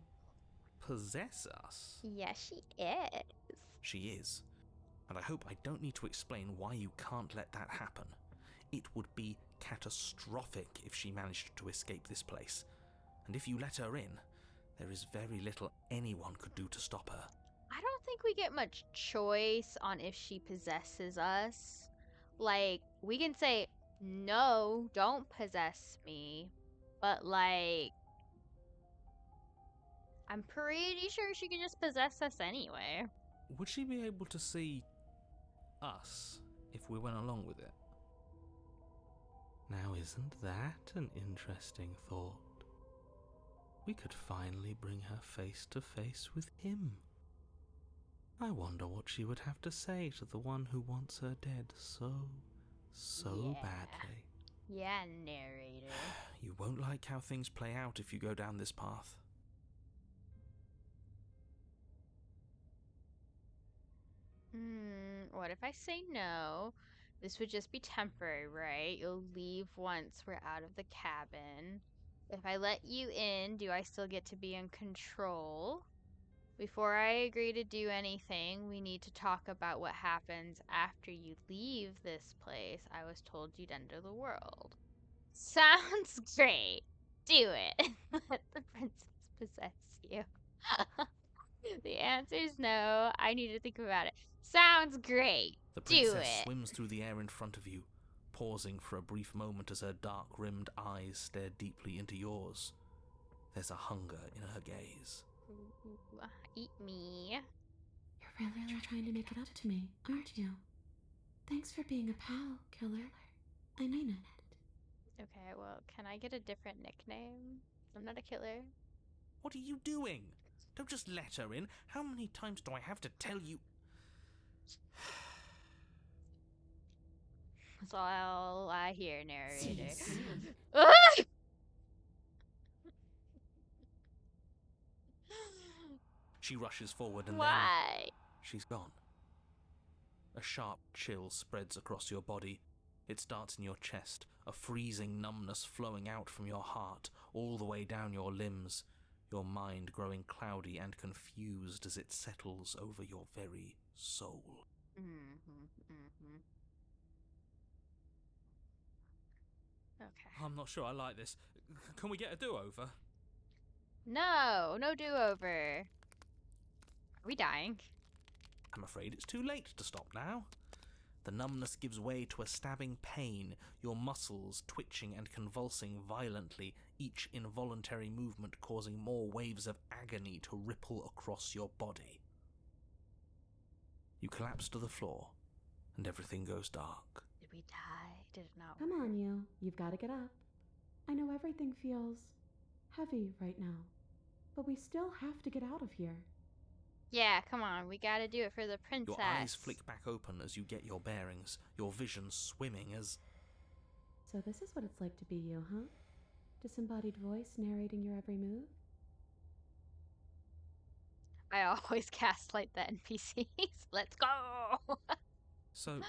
possess us? Yes, she is. She is. And I hope I don't need to explain why you can't let that happen. It would be catastrophic if she managed to escape this place. And if you let her in, There is very little anyone could do to stop her. I don't think we get much choice on if she possesses us. Like, we can say, no, don't possess me. But, like, I'm pretty sure she can just possess us anyway. Would she be able to see us if we went along with it? Now, isn't that an interesting thought? We could finally bring her face to face with him. I wonder what she would have to say to the one who wants her dead so Yeah. badly. Yeah, narrator. You won't like how things play out if you go down this path. What if I say no? This would just be temporary, right? You'll leave once we're out of the cabin. If I let you in, do I still get to be in control? Before I agree to do anything, we need to talk about what happens after you leave this place. I was told you'd enter the world. Sounds great. Do it. Let the princess possess you. The answer is no. I need to think about it. Sounds great. The Do princess it. swims through the air in front of you, pausing for a brief moment as her dark-rimmed eyes stare deeply into yours. There's a hunger in her gaze. Ooh, eat me. You're really trying to make it up to me, aren't you? Thanks for being a pal, killer. I mean it. Okay, well, can I get a different nickname? I'm not a killer. What are you doing? Don't just let her in. How many times do I have to tell you? That's all I hear, narrator. Cease. Ah! She rushes forward and then Why? she's gone. A sharp chill spreads across your body. It starts in your chest, a freezing numbness flowing out from your heart, all the way down your limbs, your mind growing cloudy and confused as it settles over your very soul. Okay. I'm not sure I like this. Can we get a do-over? No, no do-over. Are we dying? I'm afraid it's too late to stop now. The numbness gives way to a stabbing pain, your muscles twitching and convulsing violently, each involuntary movement causing more waves of agony to ripple across your body. You collapse to the floor, and everything goes dark. Did we die? Did it not Come work? on, you. You've got to get up. I know everything feels heavy right now, but we still have to get out of here. Yeah, come on. We gotta do it for the princess. Your eyes flick back open as you get your bearings, your vision swimming as... So this is what it's like to be you, huh? Disembodied voice narrating your every move? I always gaslight the NPCs. Let's go! So,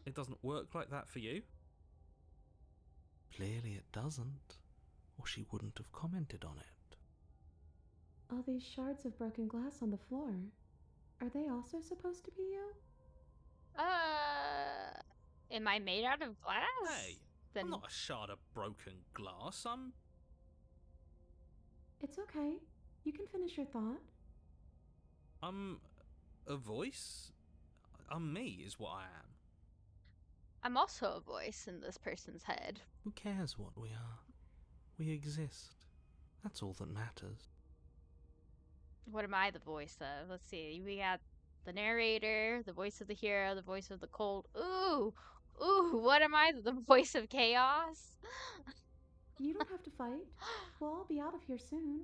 it doesn't work like that for you? Clearly it doesn't, or she wouldn't have commented on it. All these shards of broken glass on the floor. Are they also supposed to be you? Am I made out of glass? Hey, Then I'm not a shard of broken glass, I'm... It's okay. You can finish your thought. I'm a voice? I'm me, is what I am. I'm also a voice in this person's head. Who cares what we are? We exist. That's all that matters. What am I the voice of? Let's see. We got the narrator, the voice of the hero, the voice of the cold. Ooh! Ooh, what am I? The voice of chaos? You don't have to fight. We'll all be out of here soon.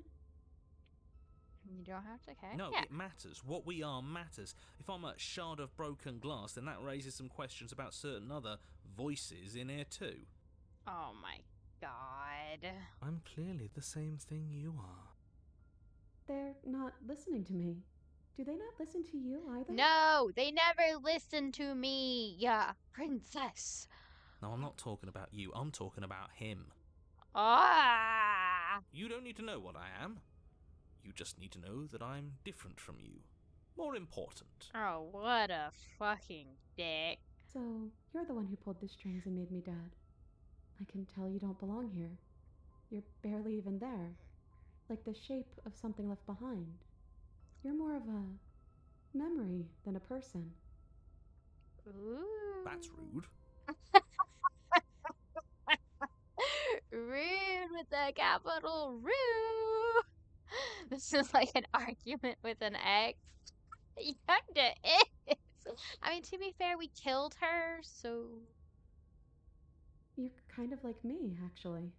You don't have to, okay? No, Yeah. it matters. What we are matters. If I'm a shard of broken glass, then that raises some questions about certain other voices in here too. Oh my god. I'm clearly the same thing you are. They're not listening to me. Do they not listen to you either? No, they never listen to me. Yeah, princess. No, I'm not talking about you. I'm talking about him. Ah! You don't need to know what I am. You just need to know that I'm different from you. More important. Oh, what a fucking dick. So, you're the one who pulled the strings and made me dead. I can tell you don't belong here. You're barely even there. like the shape of something left behind. You're more of a memory than a person. Ooh. That's rude. Rude with the capital Rude. This is like an argument with an ex. Kinda is. I mean, to be fair, we killed her, so. You're kind of like me, actually.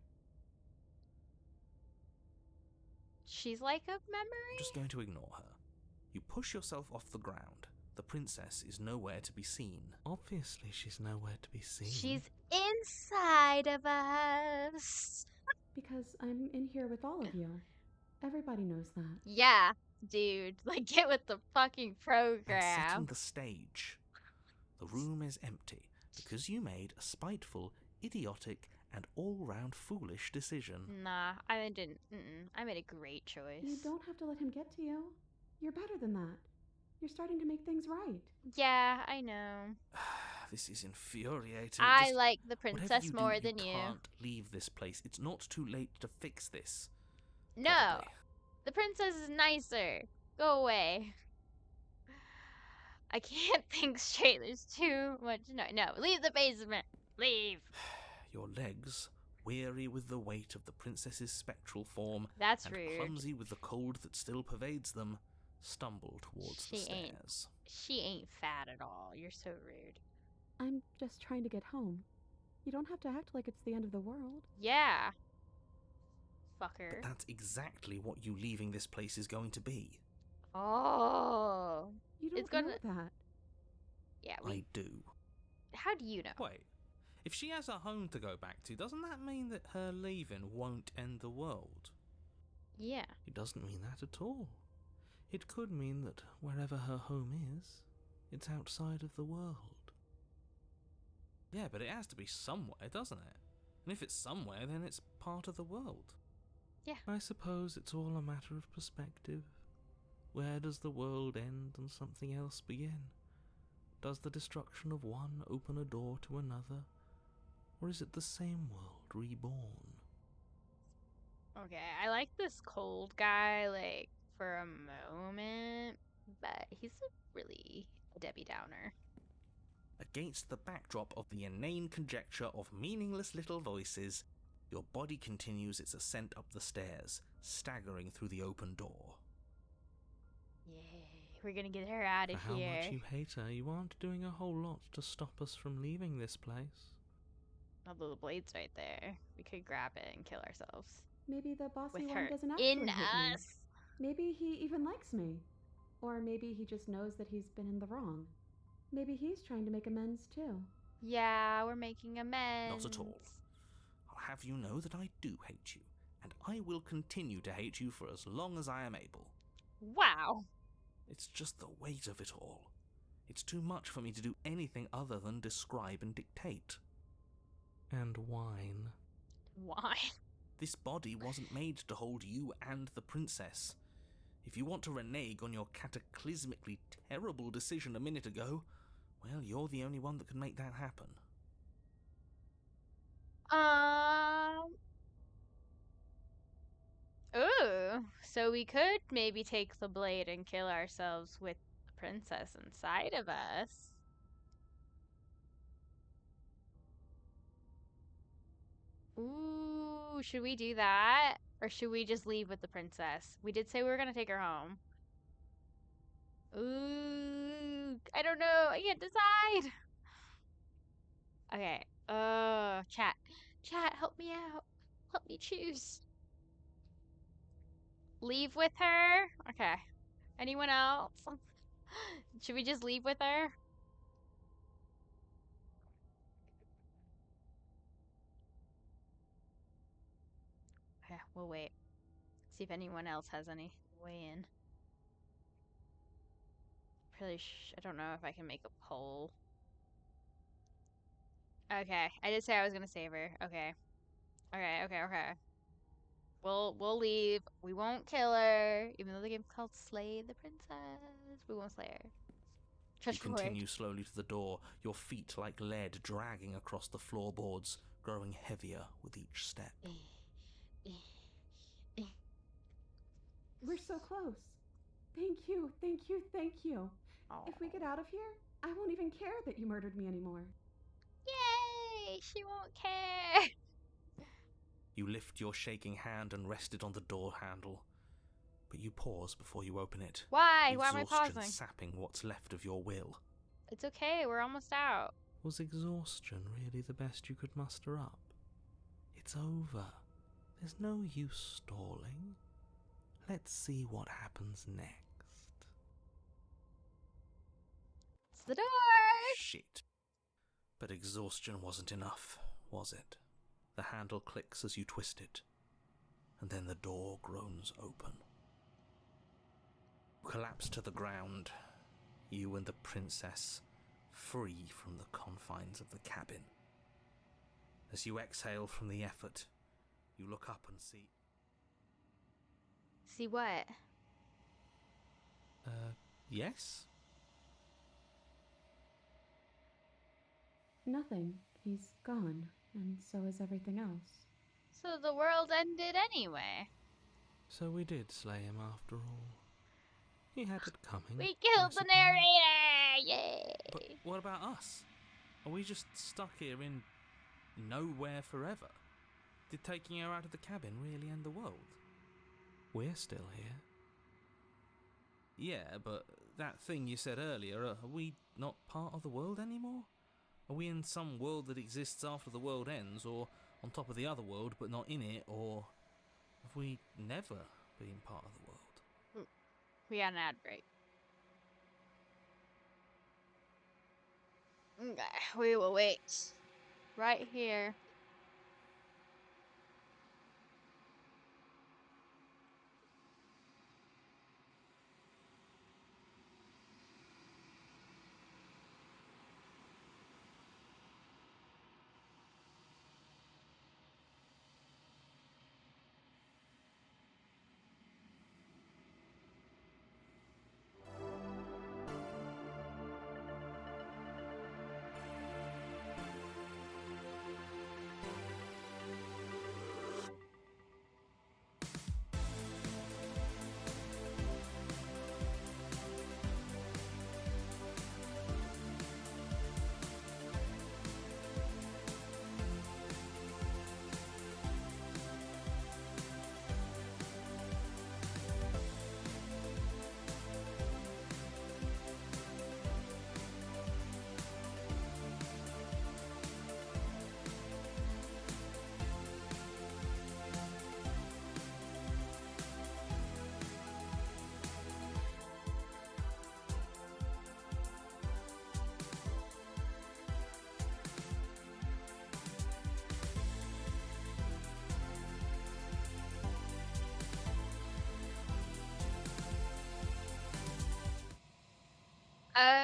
She's like a I'm memory? just going to ignore her. You push yourself off the ground. The princess is nowhere to be seen. Obviously, she's nowhere to be seen. She's inside of us. Because I'm in here with all of you. Everybody knows that. Yeah, dude. Like, get with the fucking And setting program. the stage. The room is empty because you made a spiteful, idiotic, and all-round foolish decision. Nah, I didn't. I made a great choice. You don't have to let him get to you. You're better than that. You're starting to make things right. Yeah, I know. This is infuriating. I Just like the whatever princess you more do, than you you. can't leave this place. It's not too late to fix this. No, Probably. the princess is nicer. Go away. I can't think straight. There's too much. No, leave the basement. Leave. Your legs, weary with the weight of the princess's spectral form, That's and rude. clumsy with the cold that still pervades them, stumble towards the She ain't. stairs. She ain't fat at all. You're so rude. I'm just trying to get home. You don't have to act like it's the end of the world. Yeah. Fucker. But that's exactly what you leaving this place is going to be. Oh. You don't It's gonna. know that. Yeah. I do. How do you know? Wait, if she has a home to go back to, doesn't that mean that her leaving won't end the world? Yeah. It doesn't mean that at all. It could mean that wherever her home is, it's outside of the world. Yeah, but it has to be somewhere, doesn't it? And if it's somewhere, then it's part of the world. Yeah. I suppose it's all a matter of perspective. Where does the world end and something else begin? Does the destruction of one open a door to another? Or is it the same world reborn? Okay, I like this cold guy, like, for a moment, but he's a really Debbie Downer. Against the backdrop of the inane conjecture of meaningless little voices, your body continues its ascent up the stairs, staggering through the open door. Yay, we're gonna get her out of For here. how much you hate her, you aren't doing a whole lot to stop us from leaving this place. Although the blade's right there, we could grab it and kill ourselves. Maybe the bossy With one her doesn't actually in hate us. me. Maybe he even likes me. Or maybe he just knows that he's been in the wrong. Maybe he's trying to make amends too. Yeah, we're making amends. Not at all. I'll have you know that I do hate you, and I will continue to hate you for as long as I am able. Wow. It's just the weight of it all. It's too much for me to do anything other than describe and dictate. And whine. Why? This body wasn't made to hold you and the princess. If you want to renege on your cataclysmically terrible decision a minute ago, well, you're the only one that can make that happen. Ooh, so we could maybe take the blade and kill ourselves with the princess inside of us. Ooh, should we do that? Or should we just leave with the princess? We did say we were gonna take her home. Ooh, I don't know. I can't decide. Okay. Chat. Chat, help me out. Help me choose. Leave with her? Okay. Anyone else? Should we just leave with her? Okay, we'll wait. See if anyone else has any way in. I don't know if I can make a poll. Okay, I did say I was gonna save her. Okay. Okay. We'll leave. We won't kill her, even though the game's called Slay the Princess. We won't slay her. You Trust your word. continue slowly to the door, your feet like lead dragging across the floorboards, growing heavier with each step. We're so close. Thank you, thank you, thank you. If we get out of here, I won't even care that you murdered me anymore. Yay! She won't care. You lift your shaking hand and rest it on the door handle, but you pause before you open it. Why? Why am I Exhaustion pausing? sapping what's left of your will. It's okay, we're almost out. Was exhaustion really the best you could muster up? It's over. There's no use stalling. Let's see what happens next. It's the door! Shit. But exhaustion wasn't enough, was it? The handle clicks as you twist it, and then the door groans open. You collapse to the ground, you and the princess, free from the confines of the cabin. As you exhale from the effort, you look up and see... See what? Yes? Nothing. He's gone, and so is everything else. So the world ended anyway. So we did slay him after all. He had it coming. We killed the narrator! Yay! But what about us? Are we just stuck here in nowhere forever? Did taking her out of the cabin really end the world? We're still here. Yeah, but that thing you said earlier, are we not part of the world anymore? Are we in some world that exists after the world ends, or on top of the other world but not in it, or have we never been part of the world? We got an ad break. Okay, we will wait. Right here.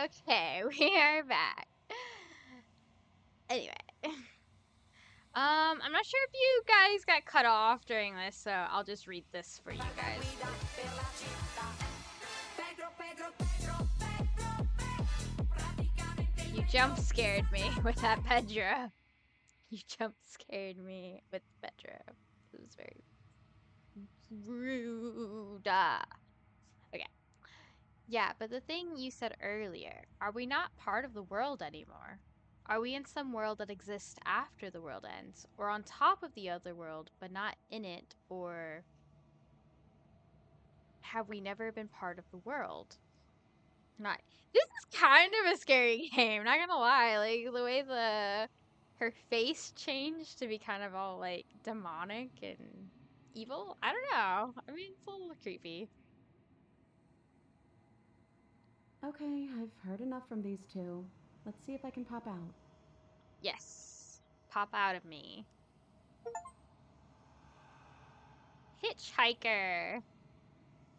Okay, we are back. Anyway. I'm not sure if you guys got cut off during this, so I'll just read this for you guys. You jump scared me with that Pedro. You jump scared me with Pedro. It was very rude. Okay. Yeah, but the thing you said earlier, are we not part of the world anymore? Are we in some world that exists after the world ends, or on top of the other world, but not in it, or have we never been part of the world? Not. This is kind of a scary game, not gonna lie. Like, the way her face changed to be kind of all, like, demonic and evil. I don't know. I mean, it's a little creepy. Okay, I've heard enough from these two. Let's see if I can pop out. Yes. Pop out of me. Hitchhiker.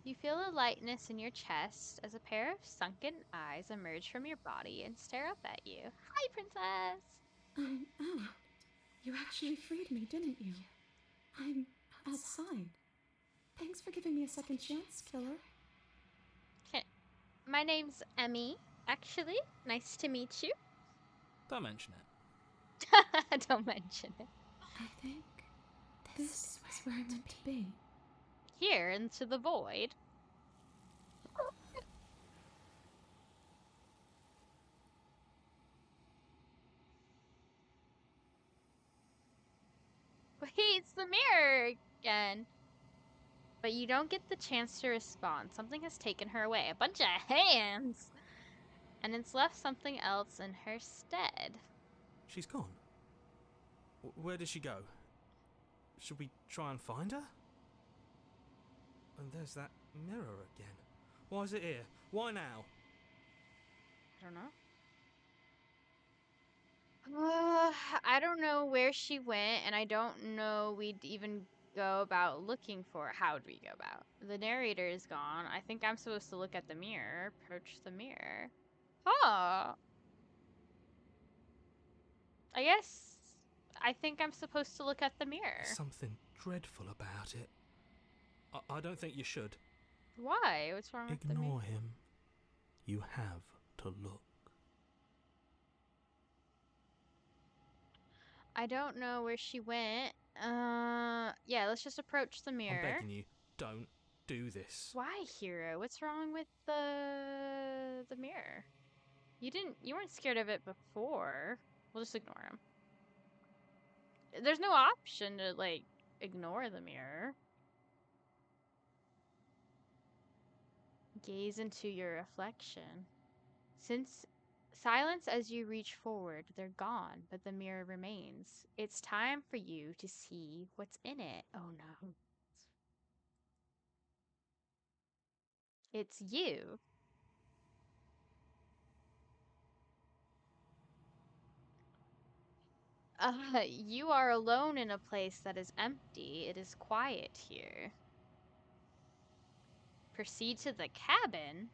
You feel a lightness in your chest as a pair of sunken eyes emerge from your body and stare up at you. Hi, princess. I'm out. You actually freed me, didn't you? I'm outside. Thanks for giving me a second chance, killer. My name's Emmy, actually. Nice to meet you. Don't mention it. Don't mention it. I think this is where I'm meant to be. here into the void. Wait, it's the mirror again. But you don't get the chance to respond. Something has taken her away. A bunch of hands! And it's left something else in her stead. She's gone. Where did she go? Should we try and find her? And there's that mirror again. Why is it here? Why now? I don't know. I don't know where she went, and I don't know we'd even go about looking for her. How would we go about? The narrator is gone. I think I'm supposed to look at the mirror. Approach the mirror. Oh. I guess I think I'm supposed to look at the mirror. There's something dreadful about it. I don't think you should. Why? What's wrong with the mirror? Ignore him. You have to look. I don't know where she went. Yeah, let's just approach the mirror. I'm begging you, don't do this. Why, Hero? What's wrong with the mirror? You weren't scared of it before. We'll just ignore him. There's no option to, like, ignore the mirror. Gaze into your reflection. Since silence as you reach forward, they're gone, but the mirror remains. It's time for you to see what's in it. Oh no. It's you. You are alone in a place that is empty. It is quiet here. Proceed to the cabin.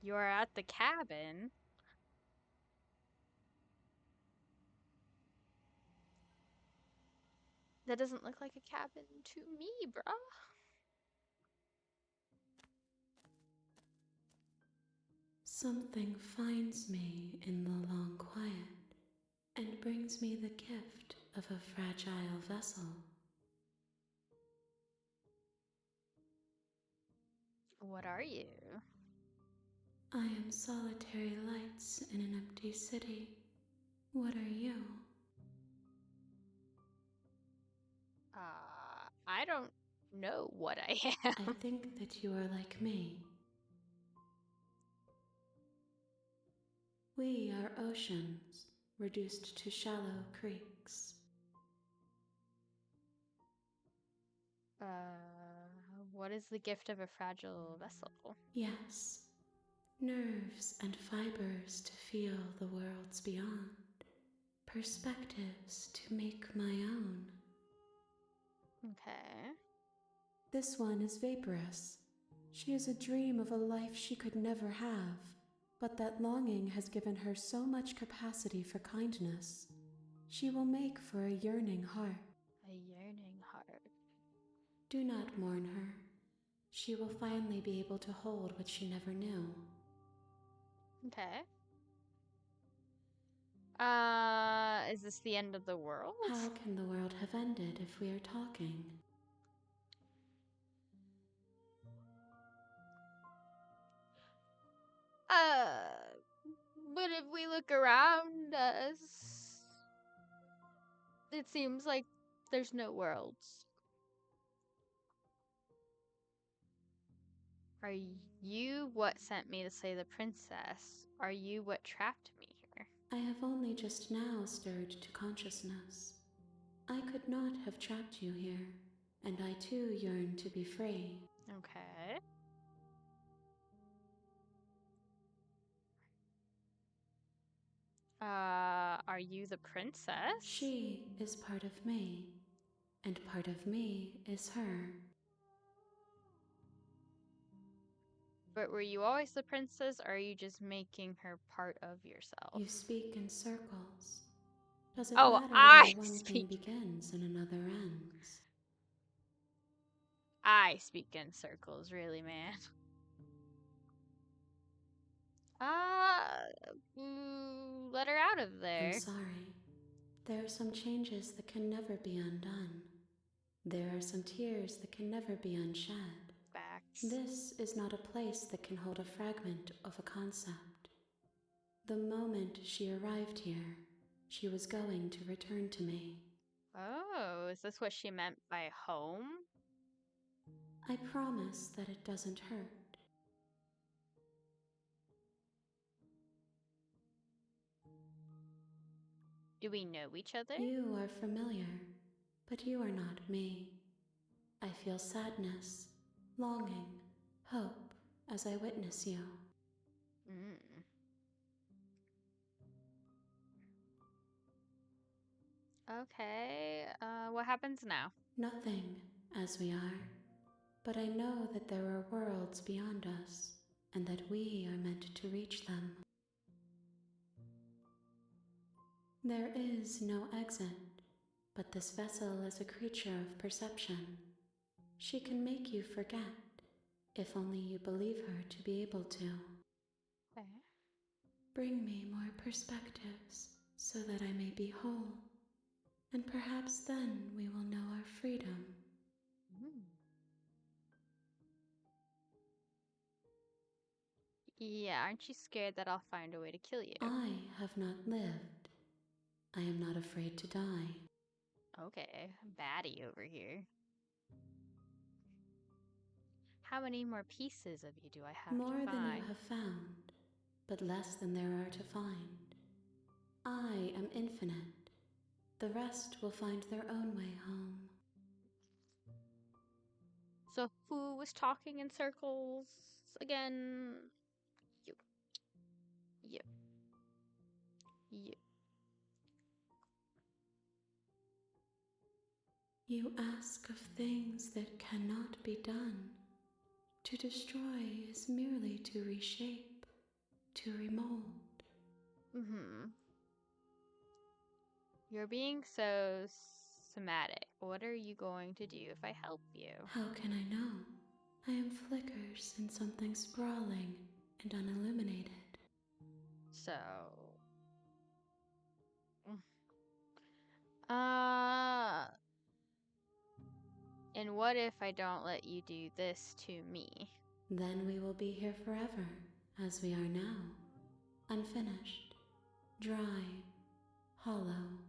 You are at the cabin. That doesn't look like a cabin to me, bruh. Something finds me in the long quiet and brings me the gift of a fragile vessel. What are you? I am solitary lights in an empty city. What are you? I don't know what I am. I think that you are like me. We are oceans, reduced to shallow creeks. What is the gift of a fragile vessel? Yes, nerves and fibers to feel the worlds beyond, perspectives to make my own. Okay. This one is vaporous. She is a dream of a life she could never have, but that longing has given her so much capacity for kindness. She will make for a yearning heart. A yearning heart. Do not mourn her. She will finally be able to hold what she never knew. Okay. Is this the end of the world? How can the world have ended if we are talking? But if we look around us, it seems like there's no worlds. Are you what sent me to slay the princess? Are you what trapped me here? I have only just now stirred to consciousness. I could not have trapped you here, and I too yearn to be free. Okay. Are you the princess? She is part of me, and part of me is her. But were you always the princess, or are you just making her part of yourself? You speak in circles. Does it Oh, matter I where one thing speak. begins and another ends? I speak in circles, really, man. Let her out of there. I'm sorry. There are some changes that can never be undone. There are some tears that can never be unshed. Facts. This is not a place that can hold a fragment of a concept. The moment she arrived here, she was going to return to me. Oh, is this what she meant by home? I promise that it doesn't hurt. Do we know each other? You are familiar, but you are not me. I feel sadness, longing, hope as I witness you. Mm. Okay, what happens now? Nothing, as we are, but I know that there are worlds beyond us, and that we are meant to reach them. There is no exit, but this vessel is a creature of perception. She can make you forget, if only you believe her to be able to. Okay. Bring me more perspectives, so that I may be whole, and perhaps then we will know our freedom. Mm. Yeah, aren't you scared that I'll find a way to kill you? I have not lived. I am not afraid to die. Okay, baddie over here. How many more pieces of you do I have More to than find? you have found, but less than there are to find. I am infinite. The rest will find their own way home. So who was talking in circles again? You. You. You. You ask of things that cannot be done. To destroy is merely to reshape, to remold. Mm-hmm. You're being so somatic. What are you going to do if I help you? How can I know? I am flickers in something sprawling and unilluminated. So... Uh... And what if I don't let you do this to me? Then we will be here forever, as we are now. Unfinished, dry, hollow.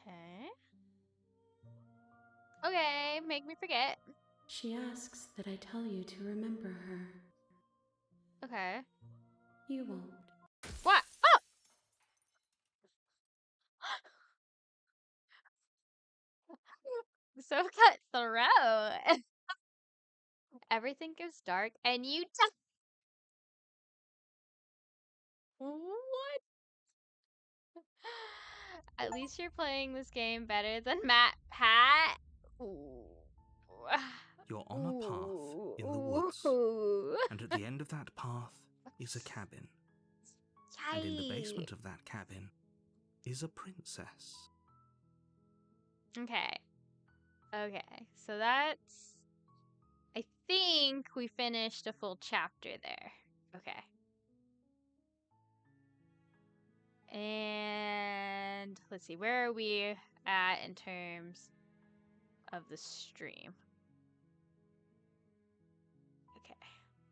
Okay. Okay, make me forget. She asks that I tell you to remember her. Okay. You won't. What? Oh! So cutthroat. Everything goes dark and you What? At least you're playing this game better than Matt Pat. Ooh. You're on a path in the woods, and at the end of that path is a cabin. And in the basement of that cabin is a princess. Okay. Okay. So that's... I think we finished a full chapter there. Okay. And let's see, where are we at in terms of the stream? Okay.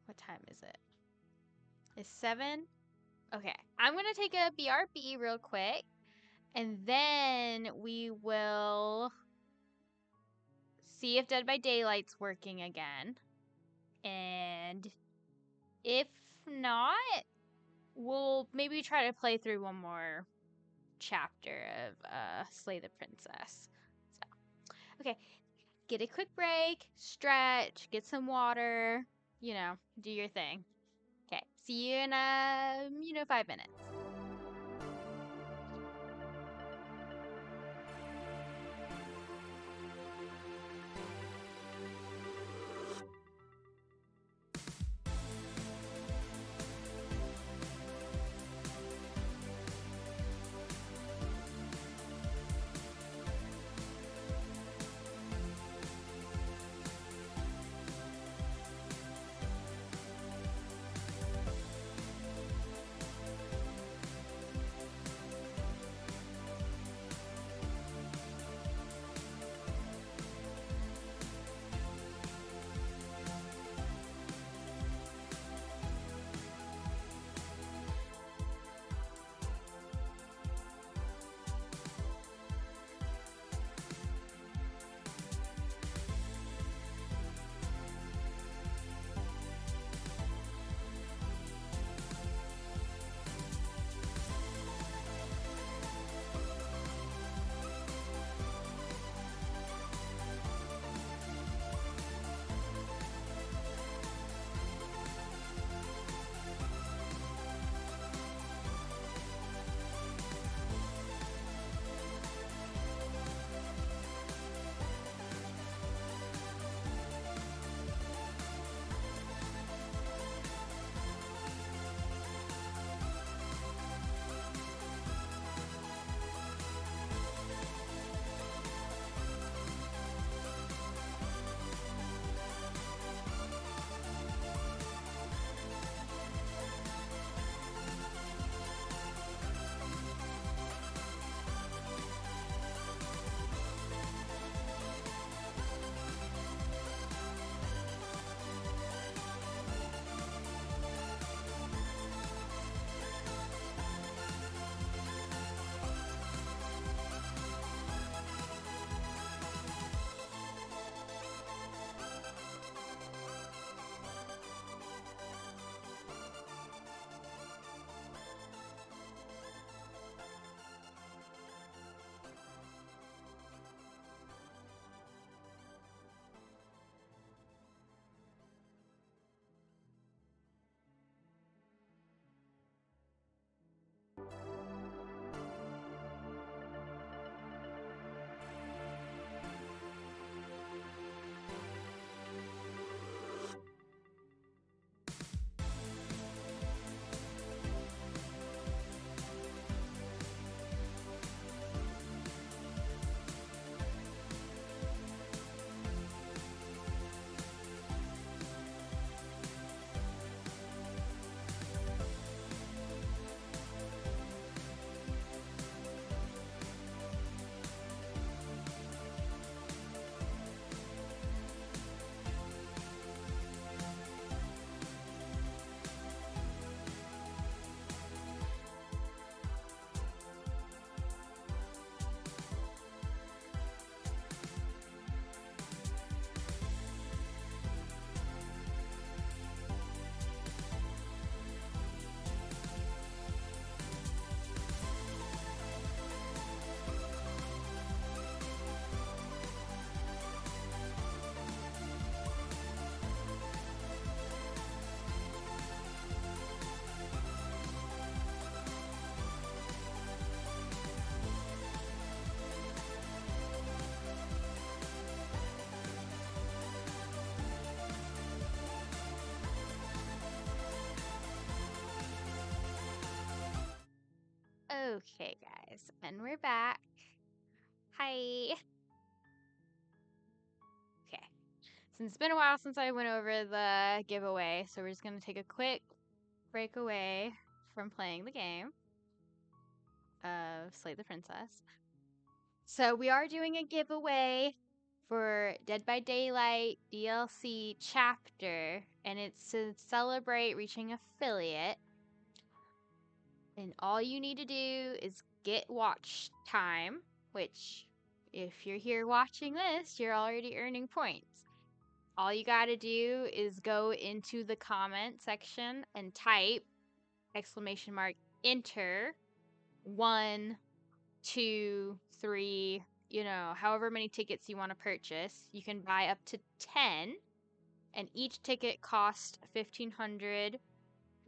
What time is it? It's 7? Okay. I'm going to take a BRB real quick. And then we will see if Dead by Daylight's working again. And if not, we'll maybe try to play through one more chapter of Slay the Princess. So, okay. Get a quick break, stretch, get some water, you know, do your thing. Okay. See you in 5 minutes. Okay, guys, and we're back. Hi. Okay. Since it's been a while since I went over the giveaway, so we're just going to take a quick break away from playing the game of Slay the Princess. So we are doing a giveaway for Dead by Daylight DLC chapter, and it's to celebrate reaching affiliate. And all you need to do is get watch time, which if you're here watching this, you're already earning points. All you gotta do is go into the comment section and type !enter 1, 2, 3, however many tickets you want to purchase. You can buy up to 10, and each ticket costs 1,500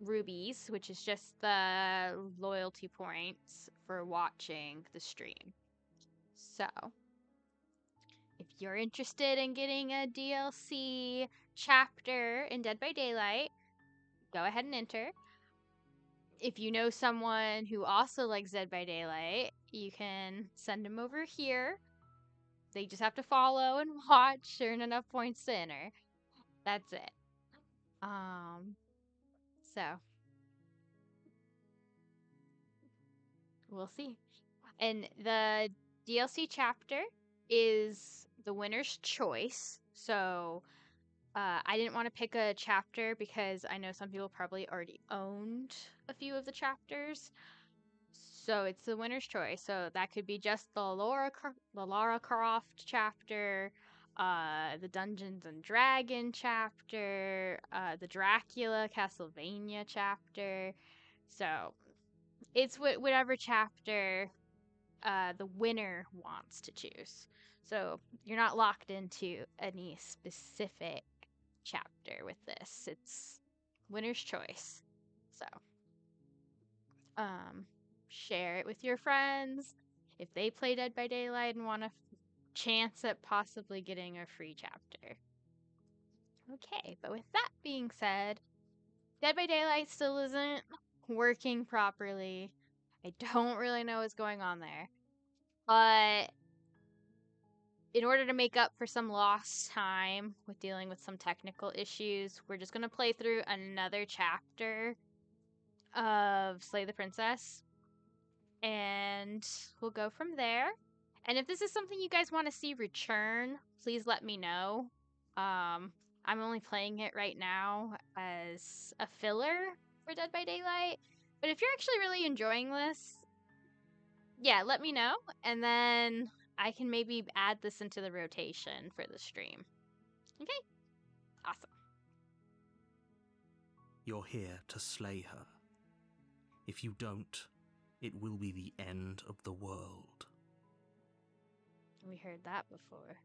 rubies, which is just the loyalty points for watching the stream. So, if you're interested in getting a DLC chapter in Dead by Daylight, go ahead and enter. If you know someone who also likes Dead by Daylight, you can send them over here. They just have to follow and watch, earn enough points to enter. That's it. So we'll see. And the DLC chapter is the winner's choice. So I didn't want to pick a chapter because I know some people probably already owned a few of the chapters. So it's the winner's choice. So that could be just the Lara Croft chapter, the Dungeons and Dragon chapter, the Dracula Castlevania chapter. So it's whatever chapter the winner wants to choose. So you're not locked into any specific chapter with this. It's winner's choice. So share it with your friends if they play Dead by Daylight and want a chance at possibly getting a free chapter. Okay, but with that being said, Dead by Daylight still isn't working properly. I don't really know what's going on there. But in order to make up for some lost time with dealing with some technical issues, we're just going to play through another chapter of Slay the Princess. And we'll go from there. And if this is something you guys want to see return, please let me know. I'm only playing it right now as a filler for Dead by Daylight. But if you're actually really enjoying this, yeah, let me know. And then I can maybe add this into the rotation for the stream. Okay? Awesome. You're here to slay her. If you don't, it will be the end of the world. We heard that before.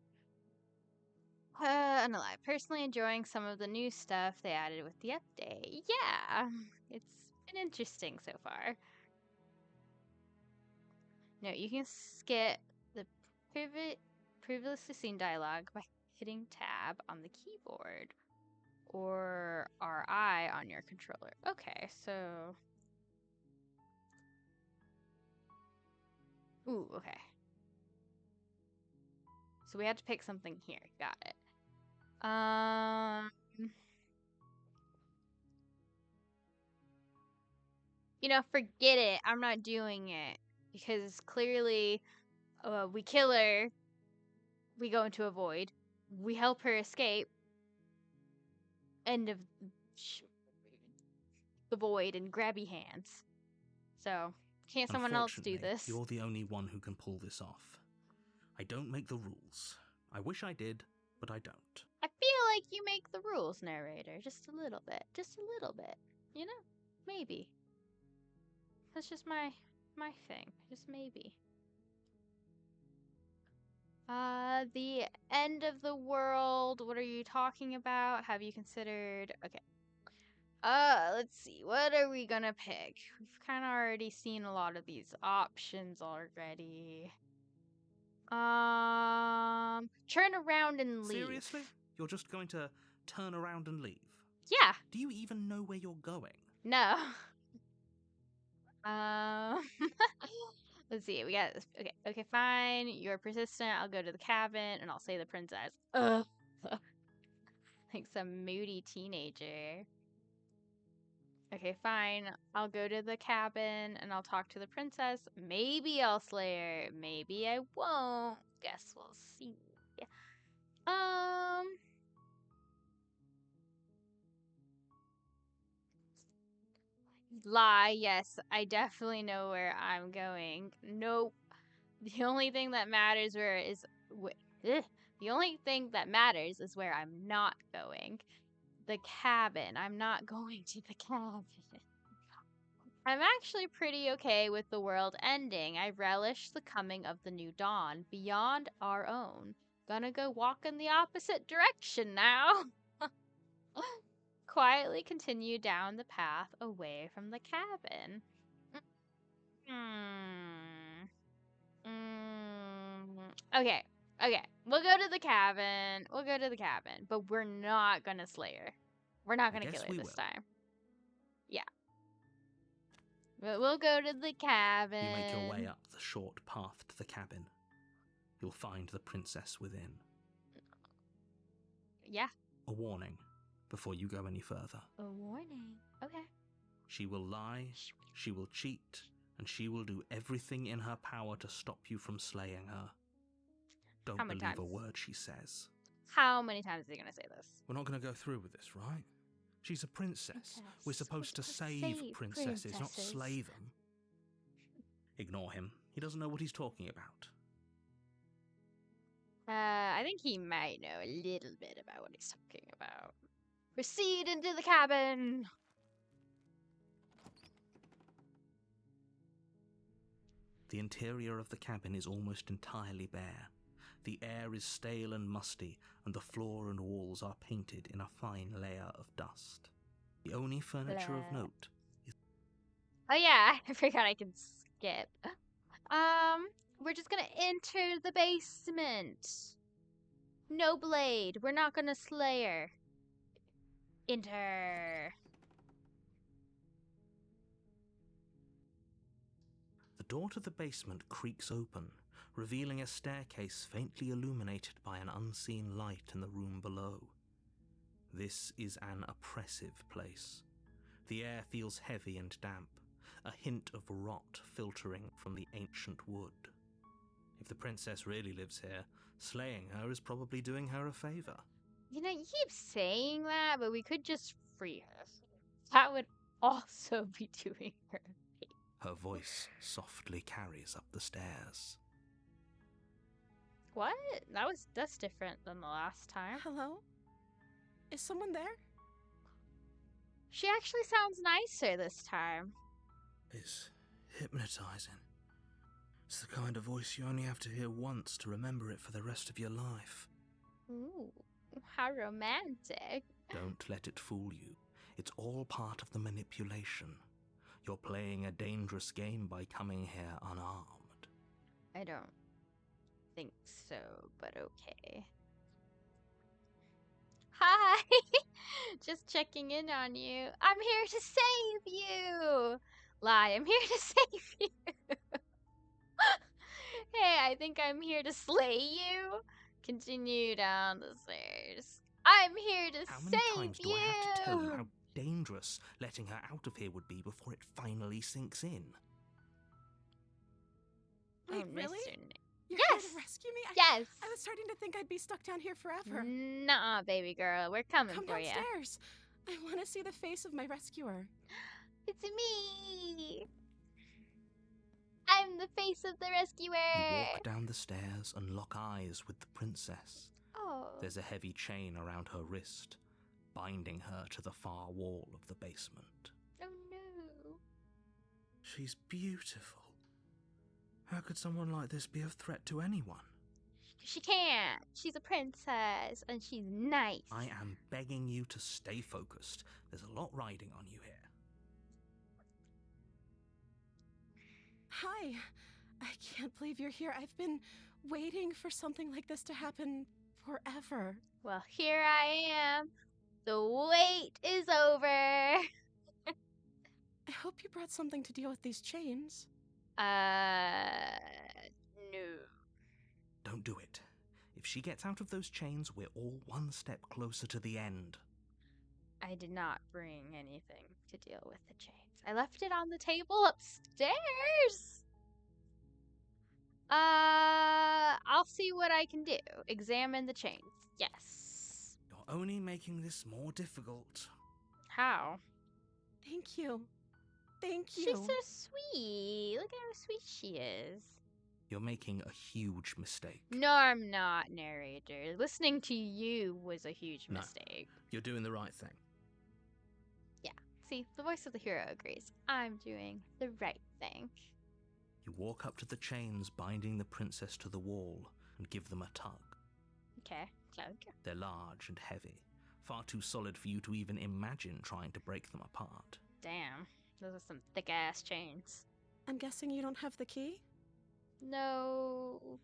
Unalive. Personally enjoying some of the new stuff they added with the update. Yeah, it's been interesting so far. No, you can skip the previously seen dialogue by hitting tab on the keyboard or RI on your controller. Okay, so... Ooh, okay. So we had to pick something here. Got it. Forget it. I'm not doing it. Because clearly, we kill her. We go into a void. We help her escape. End of the void and grabby hands. So, can't someone else do this? You're the only one who can pull this off. I don't make the rules. I wish I did, but I don't. I feel like you make the rules, narrator. Just a little bit. Just a little bit. Maybe. That's just my thing. Just maybe. The end of the world. What are you talking about? Have you considered... Okay. Let's see. What are we gonna pick? We've kind of already seen a lot of these options already. Turn around and leave. Seriously? You're just going to turn around and leave? Yeah. Do you even know where you're going? No. Let's see. We got this. Okay. Okay. Fine. You're persistent. I'll go to the cabin and I'll say the princess. Ugh. Like some moody teenager. Okay, fine. I'll go to the cabin and I'll talk to the princess. Maybe I'll slay her. Maybe I won't. Guess we'll see. Lie. Yes, I definitely know where I'm going. Nope. The only thing that matters the only thing that matters is where I'm not going. The cabin. I'm not going to the cabin. I'm actually pretty okay with the world ending. I relish the coming of the new dawn, beyond our own. Gonna go walk in the opposite direction now. Quietly continue down the path away from the cabin. Okay, okay. We'll go to the cabin. We'll go to the cabin, but we're not gonna slay her. We're not gonna kill her this time. Yeah. But we'll go to the cabin. You make your way up the short path to the cabin. You'll find the princess within. Yeah. A warning before you go any further. A warning. Okay. She will lie, she will cheat, and she will do everything in her power to stop you from slaying her. Don't believe a word she says. How many times is he going to say this? We're not going to go through with this, right? She's a princess. We're supposed to save princesses, not slay them. Ignore him. He doesn't know what he's talking about. I think he might know a little bit about what he's talking about. Proceed into the cabin! The interior of the cabin is almost entirely bare. The air is stale and musty, and the floor and walls are painted in a fine layer of dust. The only furniture of note is... Oh yeah, I forgot I can skip. We're just gonna enter the basement. No blade. We're not gonna slay her. Enter. The door to the basement creaks open, revealing a staircase faintly illuminated by an unseen light in the room below. This is an oppressive place. The air feels heavy and damp, a hint of rot filtering from the ancient wood. If the princess really lives here, slaying her is probably doing her a favor. You know, you keep saying that, but we could just free her. That would also be doing her a favor. Her voice softly carries up the stairs. What? That's different than the last time. Hello? Is someone there? She actually sounds nicer this time. It's hypnotizing. It's the kind of voice you only have to hear once to remember it for the rest of your life. Ooh, how romantic. Don't let it fool you. It's all part of the manipulation. You're playing a dangerous game by coming here unarmed. I don't think so, but okay. Hi! Just checking in on you. I'm here to save you! Lie, I'm here to save you! Hey, I think I'm here to slay you. Continue down the stairs. I'm here to save you! How many times do I have to tell you how dangerous letting her out of here would be before it finally sinks in? Wait, Oh, really? Mr. Nick. You're Yes! here to rescue me? Yes! I was starting to think I'd be stuck down here forever. Nuh-uh, baby girl. We're coming Come for you. downstairs. I want to see the face of my rescuer. It's me! I'm the face of the rescuer! You walk down the stairs and lock eyes with the princess. Oh. There's a heavy chain around her wrist, binding her to the far wall of the basement. Oh no. She's beautiful. How could someone like this be a threat to anyone? She can't. She's a princess, and she's nice. I am begging you to stay focused. There's a lot riding on you here. Hi. I can't believe you're here. I've been waiting for something like this to happen forever. Well, here I am. The wait is over. I hope you brought something to deal with these chains. No. Don't do it. If she gets out of those chains, we're all one step closer to the end. I did not bring anything to deal with the chains. I left it on the table upstairs. I'll see what I can do. Examine the chains. Yes. You're only making this more difficult. How? Thank you. Thank you. She's so sweet. Look at how sweet she is. You're making a huge mistake. No, I'm not, narrator. Listening to you was a huge No. mistake. You're doing the right thing. Yeah. See, the voice of the hero agrees. I'm doing the right thing. You walk up to the chains binding the princess to the wall and give them a tug. Okay, Cloud. They're large and heavy, far too solid for you to even imagine trying to break them apart. Damn, those are some thick ass chains. I'm guessing you don't have the key? No.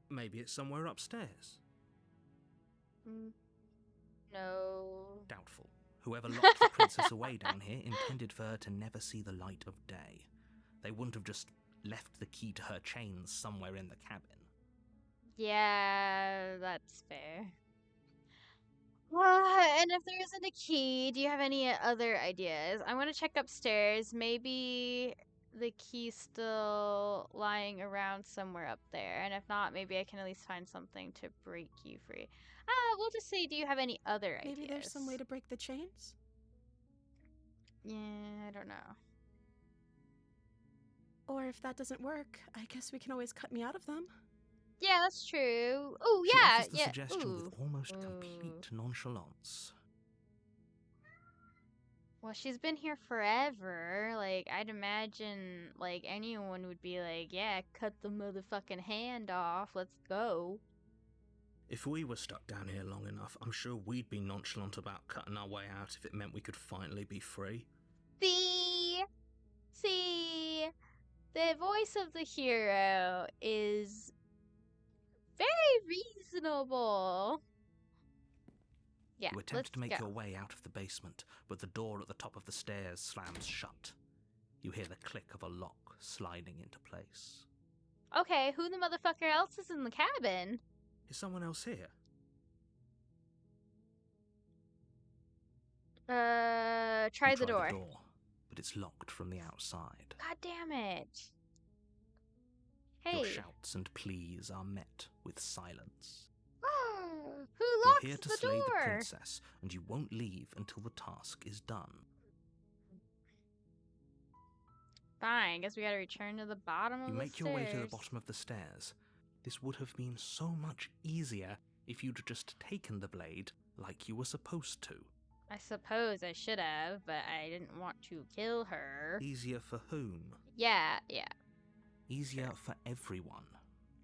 Maybe it's somewhere upstairs. No. Doubtful. Whoever locked the princess away down here intended for her to never see the light of day. They wouldn't have just left the key to her chains somewhere in the cabin. Yeah, that's fair. And if there isn't a key, do you have any other ideas? I want to check upstairs. Maybe the key's still lying around somewhere up there. And if not, maybe I can at least find something to break you free. We'll just say, do you have any other ideas? Maybe there's some way to break the chains? Yeah, I don't know. Or if that doesn't work, I guess we can always cut me out of them. Yeah, that's true. Oh, She yeah, offers the yeah. suggestion Ooh. with almost complete nonchalance. Well, she's been here forever. Like, I'd imagine, like, anyone would be like, yeah, cut the motherfucking hand off. Let's go. If we were stuck down here long enough, I'm sure we'd be nonchalant about cutting our way out if it meant we could finally be free. See, the voice of the hero is very reasonable. Yeah, You let's attempt to make go. your way out of the basement, but the door at the top of the stairs slams shut. You hear the click of a lock sliding into place. Okay, who the motherfucker else is in the cabin? Is someone else here? Try You the door. But it's locked from the outside. God damn it. Hey. Your shouts and pleas are met with silence. Who You're locks here to the slay door? the princess, and you won't leave until the task is done. Fine, guess we gotta return to the bottom of You the make stairs. your way to the bottom of the stairs. This would have been so much easier if you'd just taken the blade like you were supposed to. I suppose I should have, but I didn't want to kill her. Easier for whom? Yeah. Easier for everyone.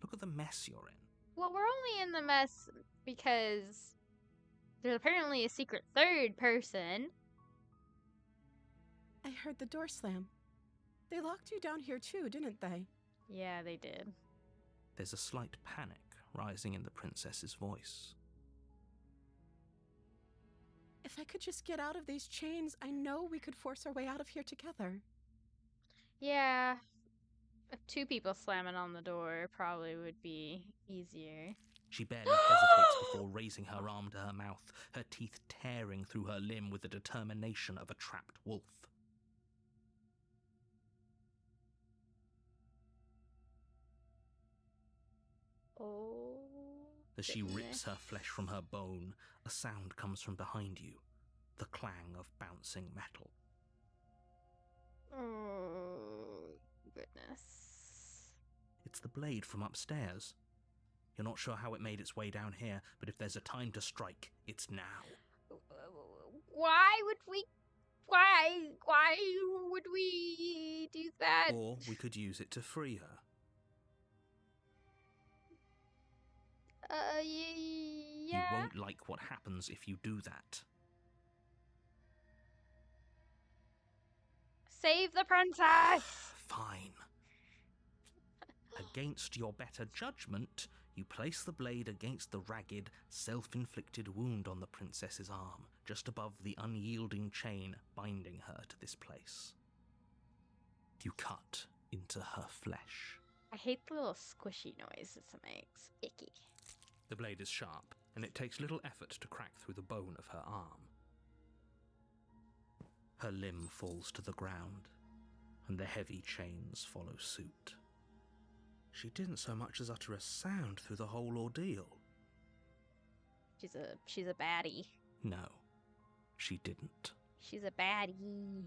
Look at the mess you're in. Well, we're only in the mess because there's apparently a secret third person. I heard the door slam. They locked you down here too, didn't they? Yeah, they did. There's a slight panic rising in the princess's voice. If I could just get out of these chains, I know we could force our way out of here together. Yeah. Two people slamming on the door probably would be easier. She barely hesitates before raising her arm to her mouth, her teeth tearing through her limb with the determination of a trapped wolf. Oh. As she rips goodness. her flesh from her bone, a sound comes from behind you, the clang of bouncing metal. Oh, goodness. It's the blade from upstairs. You're not sure how it made its way down here, but if there's a time to strike, it's now. Why would we do that? Or we could use it to free her. Yeah. You won't like what happens if you do that. Save the princess! Fine. Against your better judgment, you place the blade against the ragged, self-inflicted wound on the princess's arm, just above the unyielding chain binding her to this place. You cut into her flesh. I hate the little squishy noises it makes. Icky. The blade is sharp, and it takes little effort to crack through the bone of her arm. Her limb falls to the ground, and the heavy chains follow suit. She didn't so much as utter a sound through the whole ordeal. She's a baddie. No, she didn't. She's a baddie.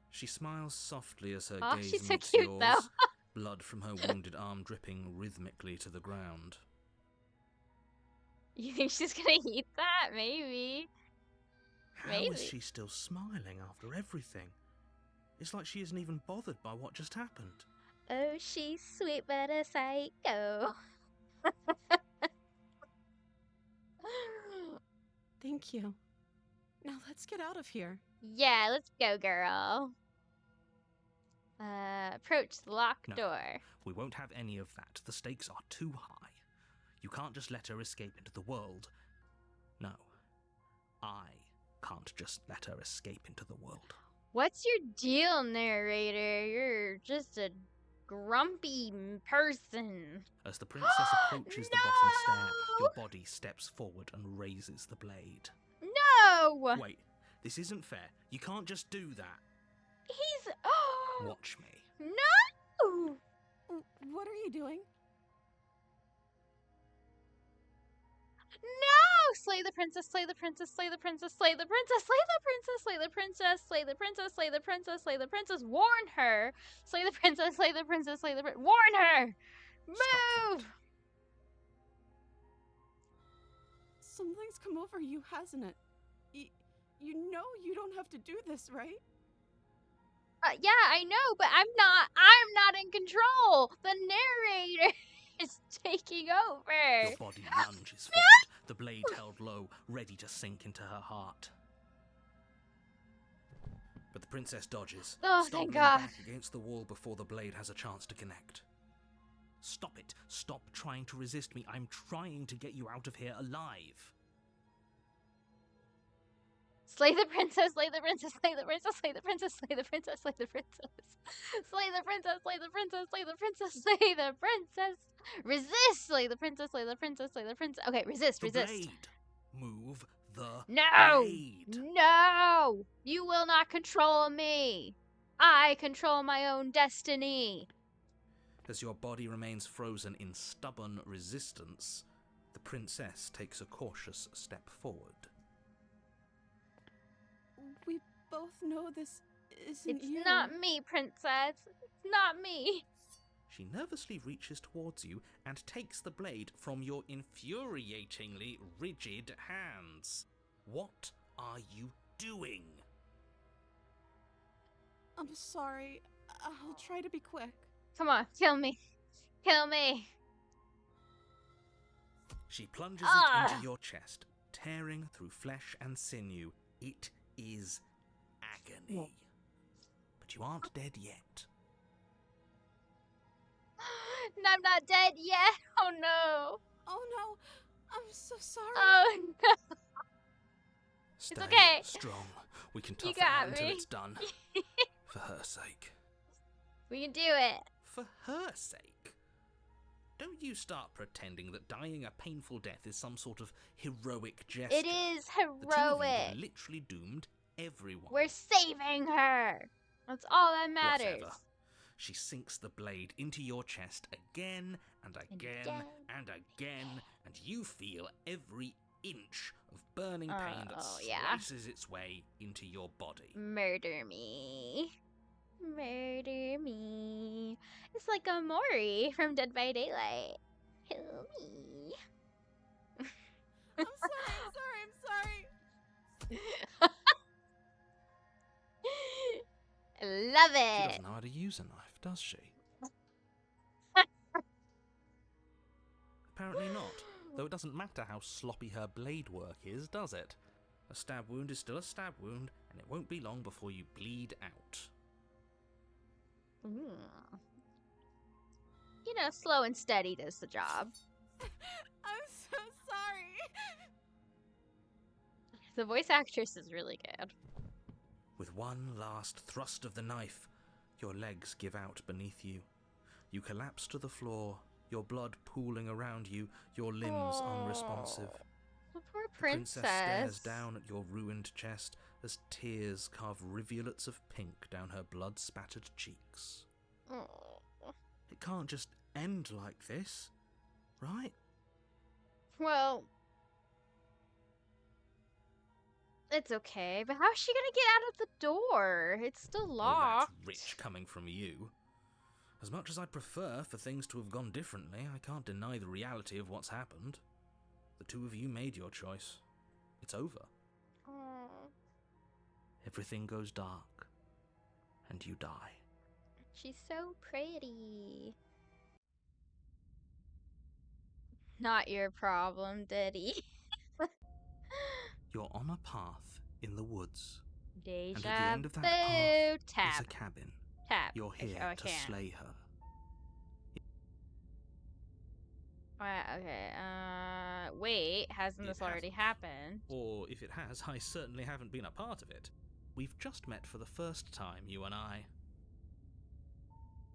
She smiles softly as her Oh, gaze she's so meets cute, yours, though. blood from her wounded arm dripping rhythmically to the ground. You think she's gonna eat that? Maybe. How Maybe. is she still smiling after everything? It's like she isn't even bothered by what just happened. Oh, she's sweet but a psycho. Thank you. Now let's get out of here. Yeah, let's go, girl. Approach the locked No. door. We won't have any of that. The stakes are too high. You can't just let her escape into the world. No, I can't just let her escape into the world. What's your deal, narrator? You're just a grumpy person. As the princess approaches the bottom stair, your body steps forward and raises the blade. No! Wait, this isn't fair. You can't just do that. He's... Watch me. No! What are you doing? No! Slay the princess, slay the princess, slay the princess, slay the princess, slay the princess, slay the princess, slay the princess, slay the princess, slay the princess, warn her! Slay the princess, slay the princess, slay the princess, warn her! Stop Move! Something's come over you, hasn't it? You know you don't have to do this, right? Yeah, I know, but I'm not in control! The narrator is taking over! Your body lunges forward, the blade held low, ready to sink into her heart. But the princess dodges, Oh, stumbling thank God. back against the wall before the blade has a chance to connect. Stop it. Stop trying to resist me. I'm trying to get you out of here alive. Slay the princess, slay the princess, slay the princess, slay the princess, slay the princess, slay the princess. Slay the princess, slay the princess, slay the princess, slay the princess. Resist! Slay the princess, slay the princess, slay the princess. Okay, resist, The resist. blade. Move the No! blade. No! You will not control me. I control my own destiny. As your body remains frozen in stubborn resistance, the princess takes a cautious step forward. We both know this isn't It's you. not me, princess. It's not me. She nervously reaches towards you and takes the blade from your infuriatingly rigid hands. What are you doing? I'm sorry. I'll try to be quick. Come on, kill me. Kill me. She plunges Ah! it into your chest, tearing through flesh and sinew. It is agony. But you aren't dead yet. I'm not dead yet. Oh no. Oh no, I'm so sorry. Oh no. Stay okay. strong. We can You tough it out got until me. it's done. For her sake. We can do it. For her sake. Don't you start pretending that dying a painful death is some sort of heroic gesture. It is The two of you heroic. have literally doomed everyone. We're saving her. That's all that matters. Whatever. She sinks the blade into your chest again and again and again, and you feel every inch of burning pain that Oh, yeah. slices its way into your body. Murder me. Murder me. It's like a Mori from Dead by Daylight. Kill me. I'm sorry. Love She it. doesn't know how to use a knife, does she? Apparently not, though it doesn't matter how sloppy her blade work is, does it? A stab wound is still a stab wound, and it won't be long before you bleed out. Mm. You know, slow and steady does the job. I'm so sorry. The voice actress is really good. With one last thrust of the knife, Your legs give out beneath you. You collapse to the floor, your blood pooling around you, your limbs unresponsive. The poor The princess stares princess. down at your ruined chest as tears carve rivulets of pink down her blood-spattered cheeks. Oh. It can't just end like this, right? Well, it's okay, but how's she gonna get out of the door? It's still Oh, locked. that's rich coming from you. As much as I'd prefer for things to have gone differently, I can't deny the reality of what's happened. The two of you made your choice. It's over. Oh, Everything goes dark, and you die. she's so pretty. Not your problem, Diddy. You're on a path in the woods, Deja and at the end of that vu. path is Tap. a cabin. Tap. You're here I to can't. slay her. Okay, wait, hasn't this already happened? Or if it has, I certainly haven't been a part of it. We've just met for the first time, you and I.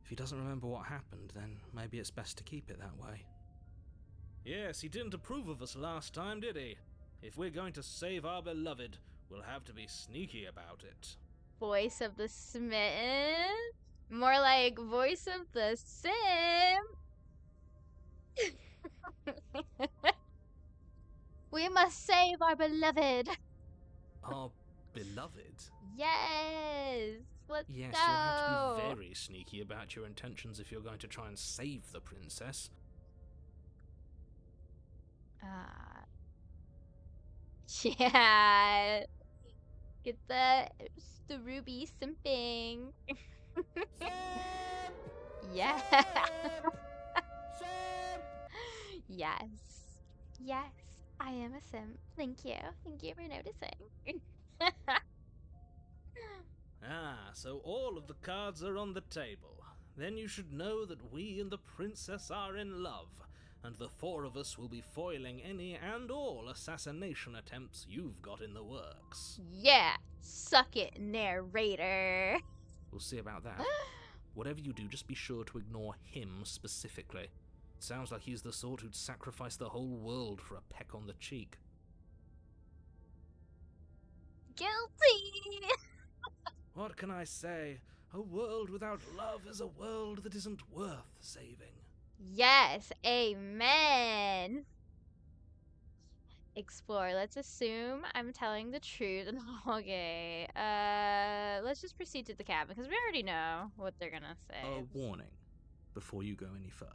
If he doesn't remember what happened, then maybe it's best to keep it that way. Yes, he didn't approve of us last time, did he? If we're going to save our beloved, we'll have to be sneaky about it. Voice of the smitten? More like voice of the sim. We must save our beloved. Our beloved? Yes. Let's Yes, go. you'll have to be very sneaky about your intentions if you're going to try and save the princess. Yeah. Get the ruby simping. Yeah. Yes. Yes, I am a simp. Thank you. Thank you for noticing. So all of the cards are on the table. Then you should know that we and the princess are in love, and the four of us will be foiling any and all assassination attempts you've got in the works. Yeah, suck it, narrator. We'll see about that. Whatever you do, just be sure to ignore him specifically. It sounds like he's the sort who'd sacrifice the whole world for a peck on the cheek. Guilty. What can I say? A world without love is a world that isn't worth saving. Yes, amen. Explore. Let's assume I'm telling the truth. Okay. Let's just proceed to the cabin because we already know what they're gonna say. A warning before you go any further.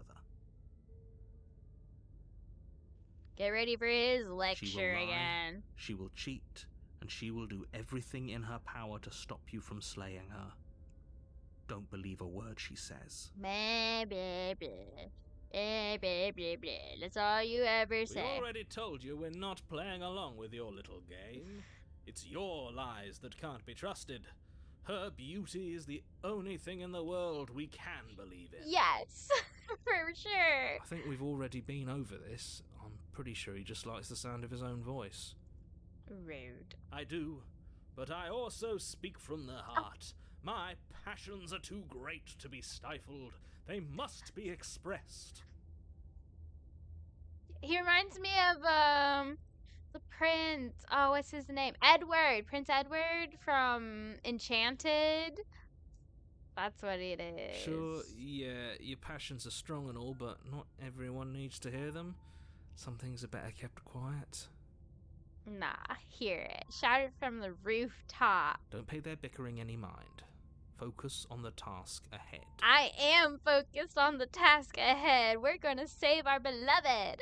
Get ready for his She will lecture lie, again. she will cheat, and she will do everything in her power to stop you from slaying her. Don't believe a word she says. Blah, blah, blah. Blah, blah, blah, blah. That's all you ever We say. already told you we're not playing along with your little game. It's your lies that can't be trusted. Her beauty is the only thing in the world we can believe in. Yes, for sure. I think we've already been over this. I'm pretty sure he just likes the sound of his own voice. Rude. I do, but I also speak from the heart. My passions are too great to be stifled. They must be expressed. He reminds me of the prince. Oh, what's his name? Edward. Prince Edward from Enchanted. That's what it is. Sure, yeah, your passions are strong and all, but not everyone needs to hear them. Some things are better kept quiet. Nah, hear it. Shout it from the rooftop. Don't pay their bickering any mind. Focus on the task ahead. I am focused on the task ahead. We're gonna save our beloved.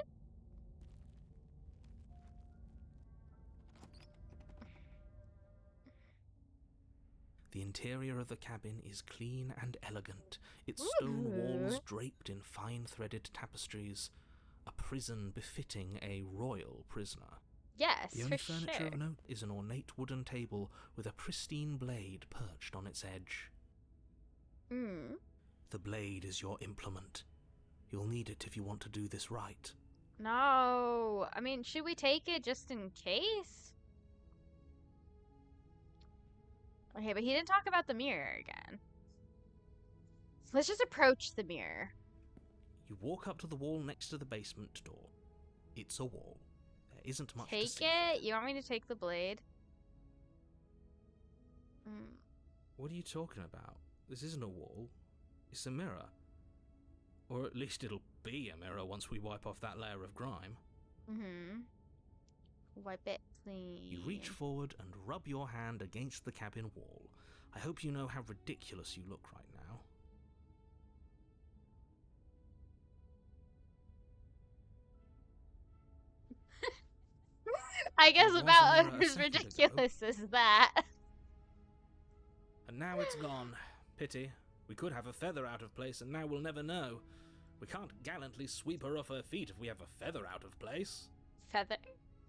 The interior of the cabin is clean and elegant, its stone walls draped in fine-threaded tapestries, a prison befitting a royal prisoner. Yes, The only for furniture sure. of note is an ornate wooden table with a pristine blade perched on its edge. Hmm. The blade is your implement. You'll need it if you want to do this right. No. I mean, should we take it just in case? Okay, but he didn't talk about the mirror again. Let's just approach the mirror. You walk up to the wall next to the basement door. It's a wall. There isn't much to Take see it? here. You want me to take the blade? What are you talking about? This isn't a wall. It's a mirror. Or at least it'll be a mirror once we wipe off that layer of grime. Wipe it clean. You reach forward and rub your hand against the cabin wall. I hope you know how ridiculous you look right now. I guess There was a about mirror a as second ago. ridiculous as that. And now it's gone. Pity. We could have a feather out of place, and now we'll never know. We can't gallantly sweep her off her feet if we have a feather out of place. Feather?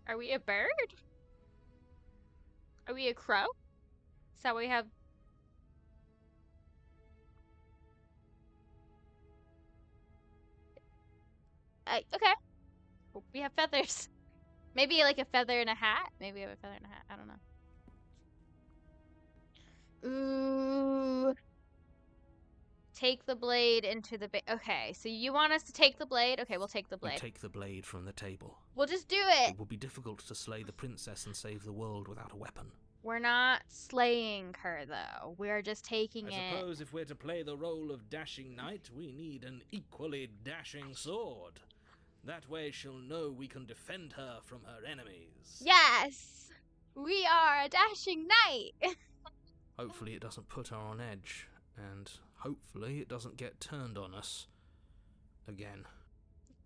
Are we a bird? Are we a crow? Is that what we have? Okay. We have feathers. Maybe like a feather in a hat? Maybe we have a feather in a hat. I don't know. Ooh. Take the blade into the okay, so you want us to take the blade? Okay, we'll take the You blade. take the blade from the table. We'll just do it. It would be difficult to slay the princess and save the world without a weapon. We're not slaying her, though. We're just taking I it. suppose if we're to play the role of dashing knight, we need an equally dashing sword. That way she'll know we can defend her from her enemies. Yes! We are a dashing knight! Hopefully it doesn't put her on edge, and hopefully it doesn't get turned on us. Again.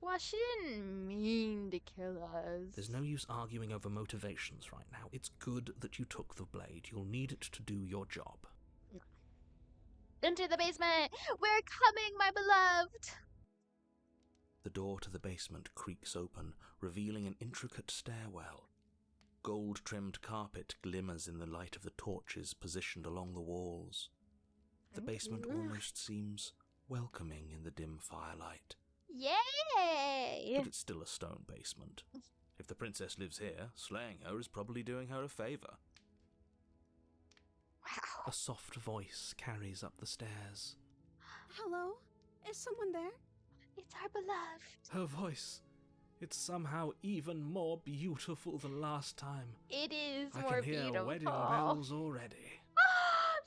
Well, she didn't mean to kill us. There's no use arguing over motivations right now. It's good that you took the blade. You'll need it to do your job. Into the basement! We're coming, my beloved! The door to the basement creaks open, revealing an intricate stairwell. Gold-trimmed carpet glimmers in the light of the torches positioned along the walls. The basement almost seems welcoming in the dim firelight. Yay! But it's still a stone basement. If the princess lives here, slaying her is probably doing her a favour. Wow. A soft voice carries up the stairs. Hello? Is someone there? It's our beloved. Her voice. It's somehow even more beautiful than last time. It is I more can hear beautiful. wedding bells already.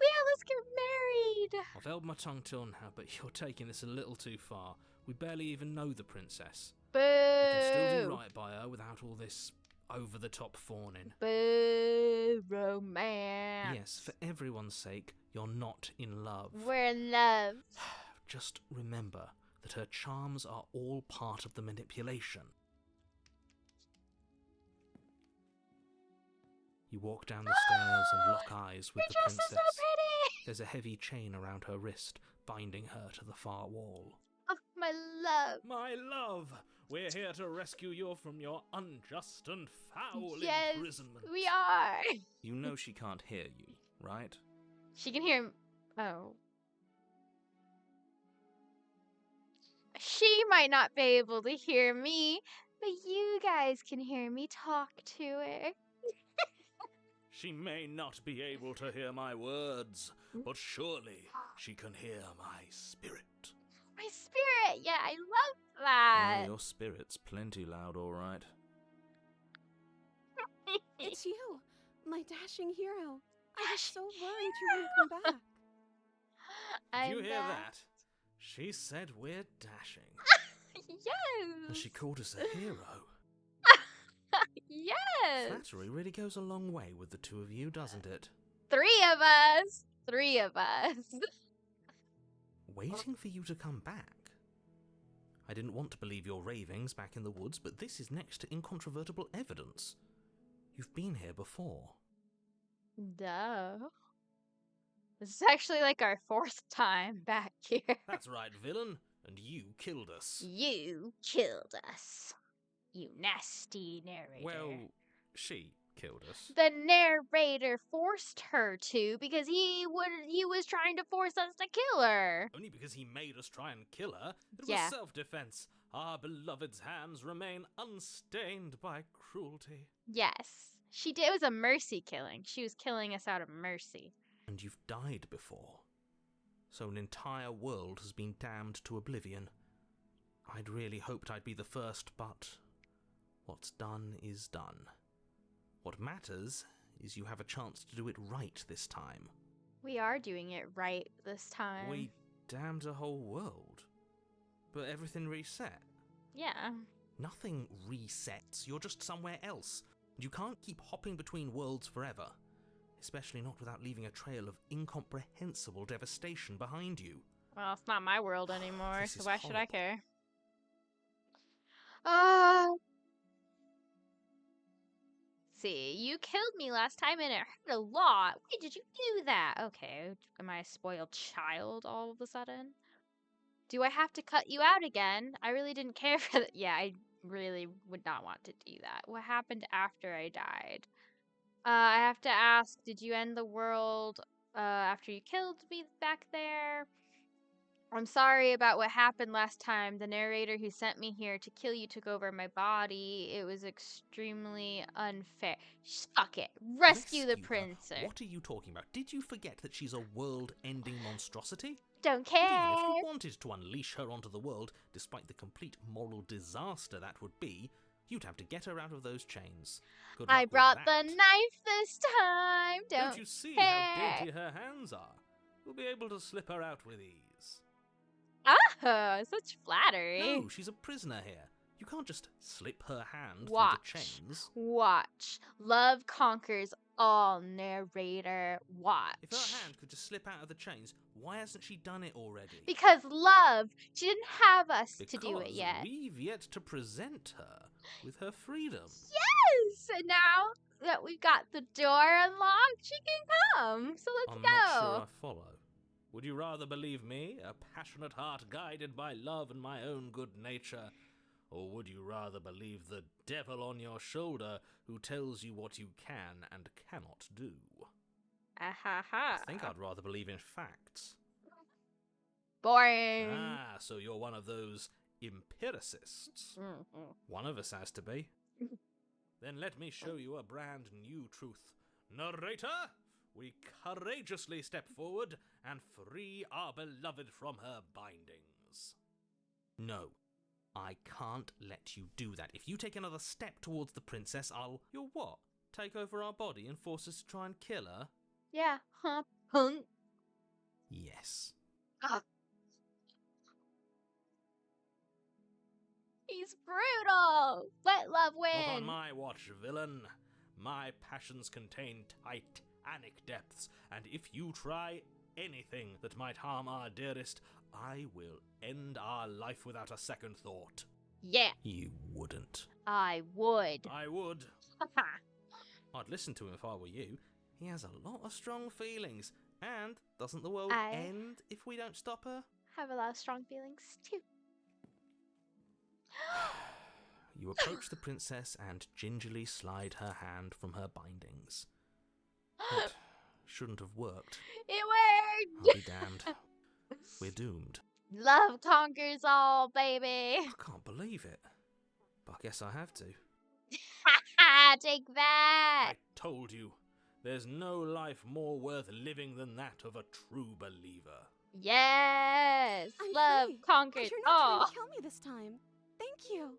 Yeah, let's get married! I've held my tongue till now, but you're taking this a little too far. We barely even know the princess. Boo! We can still do right by her without all this over-the-top fawning. Boo! Romance. Yes, for everyone's sake, you're not in love. We're in love. Just remember that her charms are all part of the manipulation. You walk down the stairs and lock eyes with the Your dress princess. is so pretty! There's a heavy chain around her wrist, binding her to the far wall. Oh, my love. My love! We're here to rescue you from your unjust and foul Yes, imprisonment. we are. You know she can't hear you, right? She can hear. Oh. She might not be able to hear me, but you guys can hear me talk to her. She may not be able to hear my words, but surely she can hear my spirit. My spirit! Yeah, I love that. Oh, your spirit's plenty loud, all right. It's you, my dashing hero. I was so worried you wouldn't come back. I'm Did you hear back. that? She said we're dashing. Yes! And she called us a hero. Yes! Flattery really goes a long way with the two of you, doesn't it? 3 of us! 3 of us. Waiting for you to come back. I didn't want to believe your ravings back in the woods, but this is next to incontrovertible evidence. You've been here before. Duh. This is actually like our 4th time back here. That's right, villain. And you killed us. You killed us. You nasty narrator. Well, she killed us. The narrator forced her to because he was trying to force us to kill her. Only because he made us try and kill her. It Yeah. was self-defense. Our beloved's hands remain unstained by cruelty. Yes. She did. It was a mercy killing. She was killing us out of mercy. And you've died before. So an entire world has been damned to oblivion. I'd really hoped I'd be the first, but what's done is done. What matters is you have a chance to do it right this time. We are doing it right this time. We damned a whole world, but everything reset. Yeah. Nothing resets, you're just somewhere else. You can't keep hopping between worlds forever, especially not without leaving a trail of incomprehensible devastation behind you. Well, it's not my world anymore, This so is why should I horrible. care? See, you killed me last time and it hurt a lot. Why did you do that? Okay, am I a spoiled child all of a sudden? Do I have to cut you out again? I really didn't care for that. Yeah, I really would not want to do that. What happened after I died? I have to ask, did you end the world after you killed me back there? I'm sorry about what happened last time. The narrator who sent me here to kill you took over my body. It was extremely unfair. Fuck it. Rescue the her? princess. What are you talking about? Did you forget that she's a world-ending monstrosity? Don't But even care. if you wanted to unleash her onto the world, despite the complete moral disaster that would be, you'd have to get her out of those chains. Good I luck with brought the that. knife this time. Don't you see care. how dainty her hands are? You'll be able to slip her out with ease. Oh, such flattery. No, she's a prisoner here. You can't just slip her hand Watch. through the chains. Watch. Love conquers all, narrator. Watch. If her hand could just slip out of the chains, why hasn't she done it already? Because love. She didn't have us to do it Because yet. we've yet to present her with her freedom. Yes! And now that we've got the door unlocked, she can come. So let's I'm go. not sure I follow. Would you rather believe me, a passionate heart guided by love and my own good nature? Or would you rather believe the devil on your shoulder who tells you what you can and cannot do? Ha. I think I'd rather believe in facts. Boring. Ah, so you're one of those empiricists. Mhm. One of us has to be. Then let me show you a brand new truth. Narrator, we courageously step forward and free our beloved from her bindings. No, I can't let you do that. If you take another step towards the princess, You'll what? Take over our body and force us to try and kill her? Yeah. Huh. Punk. Yes. He's brutal. Let love Not on win. my watch, villain. My passions contain titanic depths, and if you try anything that might harm our dearest, I will end our life without a second thought. Yeah, You wouldn't. I would. I would. I'd listen to him if I were you. He has a lot of strong feelings. And doesn't the world I- end if we don't stop her? Have a lot of strong feelings too. You approach the princess and gingerly slide her hand from her bindings. That shouldn't have worked. It I'll worked. be damned. We're doomed. Love conquers all, baby. I can't believe it. But I guess I have to. Take that. I told you, there's no life more worth living than that of a true believer. Yes. I'm Love free. conquers You're not all. trying to kill me this time. Thank you.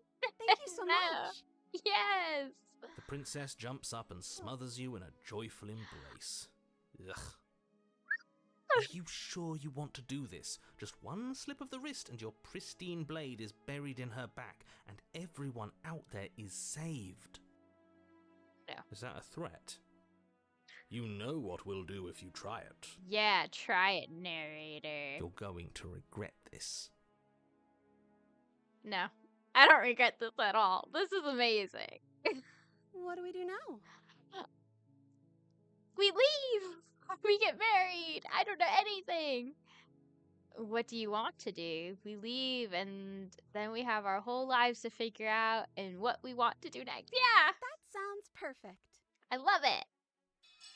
Thank you so No. much. Yes. The princess jumps up and smothers you in a joyful embrace. Ugh. Are you sure you want to do this? Just one slip of the wrist and your pristine blade is buried in her back, and everyone out there is saved. No. Is that a threat? You know what we'll do if you try it. Yeah, try it, narrator. You're going to regret this. No, I don't regret this at all. This is amazing. What do we do now? We leave. We get married. I don't know anything. What do you want to do? We leave, and then we have our whole lives to figure out and what we want to do next. Yeah, That sounds perfect. I love it.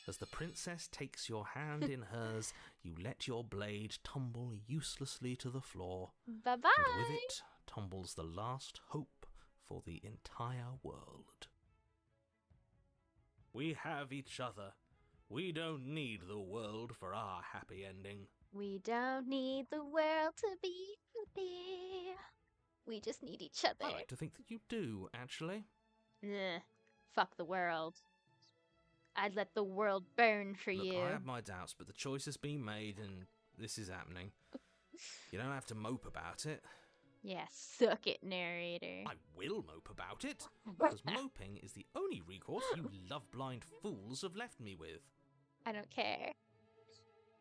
As the princess takes your hand in hers, you let your blade tumble uselessly to the floor, Bye-bye. and with it tumbles the last hope for the entire world. We have each other. We don't need the world for our happy ending. We don't need the world to be happy. We just need each other. I like to think that you do, actually. Ugh, fuck the world. I'd let the world burn for Look, you. I have my doubts, but the choice has been made and this is happening. You don't have to mope about it. Yeah, suck it, narrator. I will mope about it, because moping is the only recourse you love-blind fools have left me with. I don't care.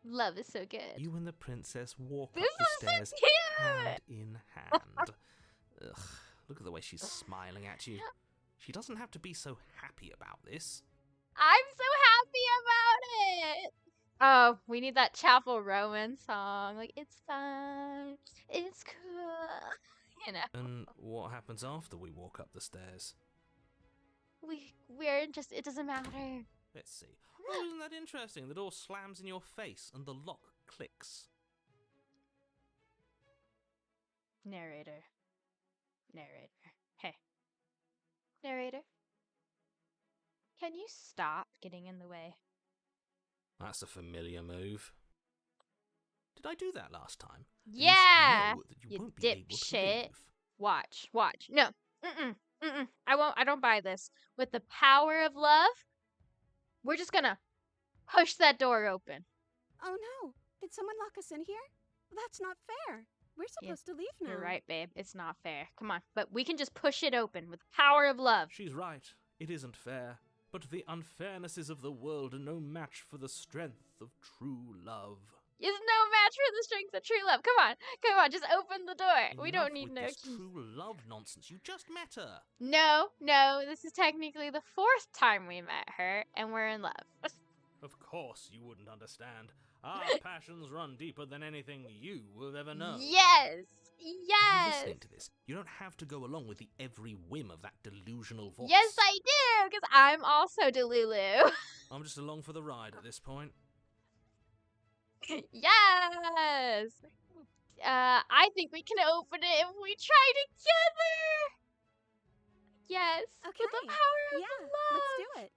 Love is so good. You and the princess walk This up the is so stairs cute! hand in hand. Ugh, look at the way she's smiling at you. She doesn't have to be so happy about this. I'm so happy about it! Oh, we need that Chapel Roman song. Like, it's fun. It's cool. You know. And what happens after we walk up the stairs? We're just, it doesn't matter. Let's see. Oh, isn't that interesting? The door slams in your face and the lock clicks. Narrator. Hey. Narrator. Can you stop getting in the way? That's a familiar move. Did I do that last time? Then you Yeah! should know that you You won't be able to dipshit. leave. Watch. No. I don't buy this. With the power of love, we're just gonna push that door open. Oh no! Did someone lock us in here? That's not fair. We're supposed to leave now. You're right, babe. It's not fair. Come on. But we can just push it open with the power of love. She's right. It isn't fair. But the unfairnesses of the world are no match for the strength of true love. Is no match for the strength of true love. Come on, just open the door. We don't need Enough no with this key. true love nonsense. You just met her. No, this is technically the 4th time we met her, and we're in love. Of course you wouldn't understand. Our passions run deeper than anything you will ever know. Yes! If you're Yes! listening to this, you don't have to go along with the every whim of that delusional voice. Yes, I do, because I'm also Delulu. I'm just along for the ride at this point. Yes! I think we can open it if we try together! Yes, with the Okay. power of Yeah, love! let's do it.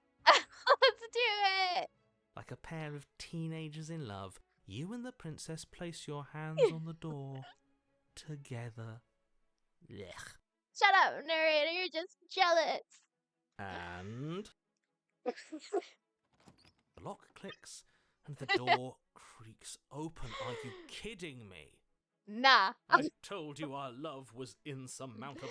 Let's do it! Like a pair of teenagers in love, you and the princess place your hands on the door together. Blech. Shut up, narrator, you're just jealous. And the lock clicks and the door creaks open. Are you kidding me? Nah. I told you our love was insurmountable.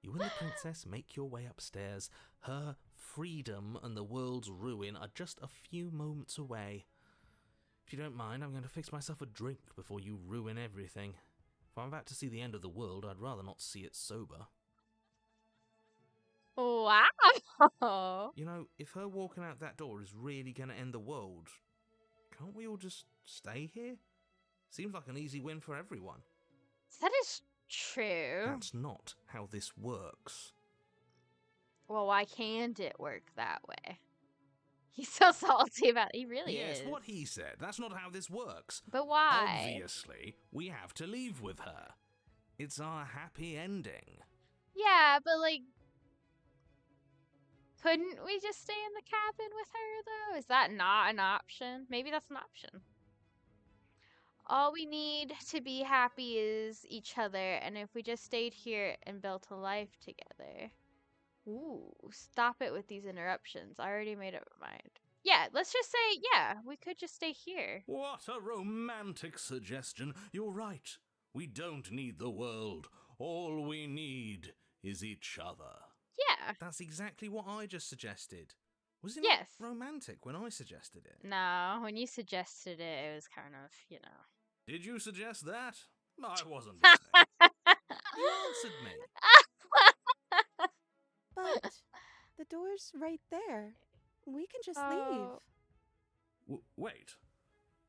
You and the princess make your way upstairs. Her freedom and the world's ruin are just a few moments away. If you don't mind, I'm going to fix myself a drink before you ruin everything. If I'm about to see the end of the world, I'd rather not see it sober. Wow. You know, if her walking out that door is really going to end the world, can't we all just stay here? Seems like an easy win for everyone. That is true. That's not how this works. Well, why can't it work that way? He's so salty about it. He really Yes, is. what he said. That's not how this works. But why? Obviously, we have to leave with her. It's our happy ending. Yeah, but like, couldn't we just stay in the cabin with her though? Is that not an option? Maybe that's an option. All we need to be happy is each other, and if we just stayed here and built a life together. Ooh, stop it with these interruptions. I already made up my mind. Yeah, let's just say, yeah, we could just stay here. What a romantic suggestion. You're right. We don't need the world. All we need is each other. Yeah. That's exactly what I just suggested. Was it Yes. not romantic when I suggested it? No, when you suggested it, it was kind of, you know. Did you suggest that? I wasn't listening. You answered me. But the door's right there. We can just Oh. leave. Wait.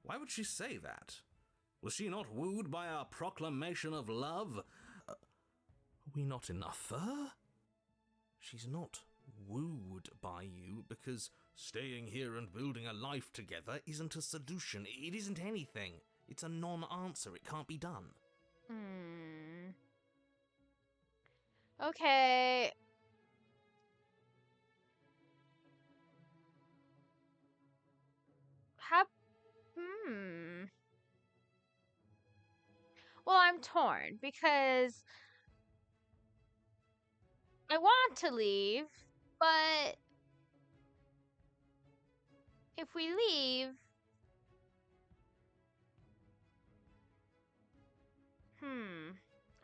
Why would she say that? Was she not wooed by our proclamation of love? Are we not enough for her? She's not wooed by you because staying here and building a life together isn't a solution. It isn't anything. It's a non-answer. It can't be done. Okay. How? Hmm. Well, I'm torn because I want to leave, but if we leave,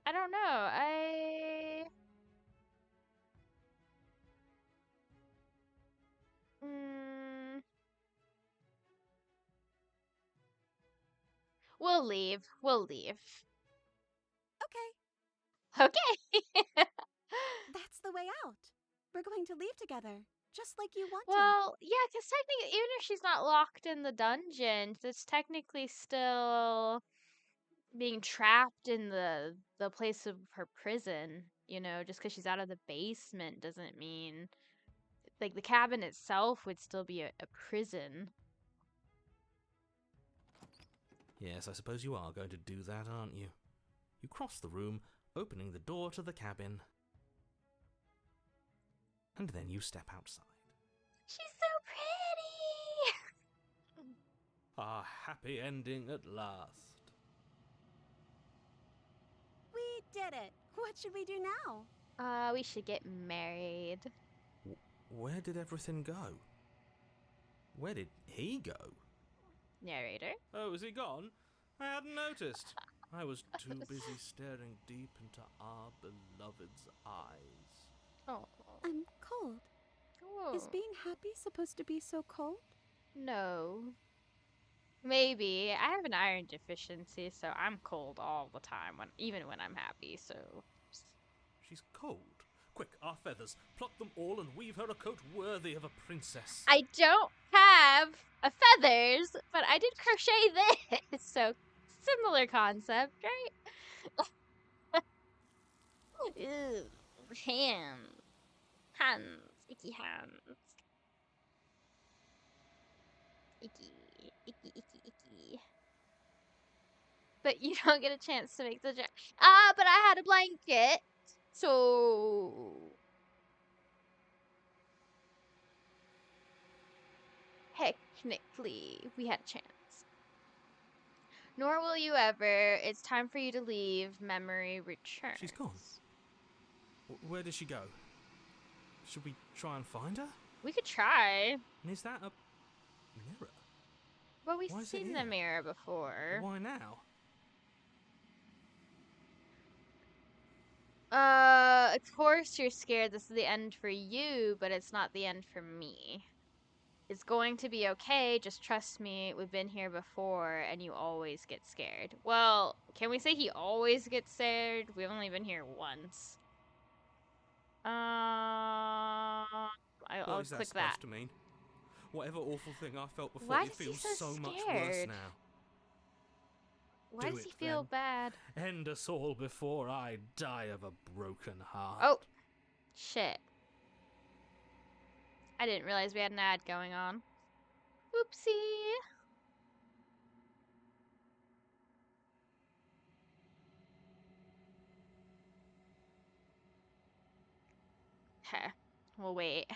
I don't know. Mm, we'll leave. We'll leave. Okay, Okay. that's the way out. We're going to leave together, just like you wanted. Well, yeah, because technically, even if she's not locked in the dungeon, it's technically still being trapped in the place of her prison. You know, just because she's out of the basement doesn't mean like the cabin itself would still be a prison. Yes, I suppose you are going to do that, aren't you? You cross the room, opening the door to the cabin. And then you step outside. She's so pretty. A happy ending at last. We did it. What should we do now? We should get married. Where did everything go? Where did he go? Narrator. Oh, is he gone? I hadn't noticed. I was too busy staring deep into our beloved's eyes. Oh. I'm cold. Is being happy supposed to be so cold? No. Maybe. I have an iron deficiency, so I'm cold all the time, even when I'm happy, so... She's cold. Quick, our feathers. Pluck them all and weave her a coat worthy of a princess. I don't have a feathers, but I did crochet this, so similar concept, right? Ew, hands. Hands. Icky hands. Icky. Icky, icky, icky. But you don't get a chance to make the joke. But I had a blanket. So... technically, we had a chance. Nor will you ever. It's time for you to leave. Memory returns. She's gone. Where did she go? Should we try and find her? We could try. And is that a mirror? But we've Why is it seen the here? mirror before. Why now? Of course you're scared this is the end for you, but it's not the end for me. It's going to be okay, just trust me, we've been here before, and you always get scared. Well, can we say he always gets scared? We've only been here once. I'll What is click that that. supposed to mean? Whatever awful thing I felt before, Why it is he feels so much worse scared? now. Why Do does he it, feel then. bad? End us all before I die of a broken heart. Oh, shit. I didn't realize we had an ad going on. Oopsie. Okay, we'll wait.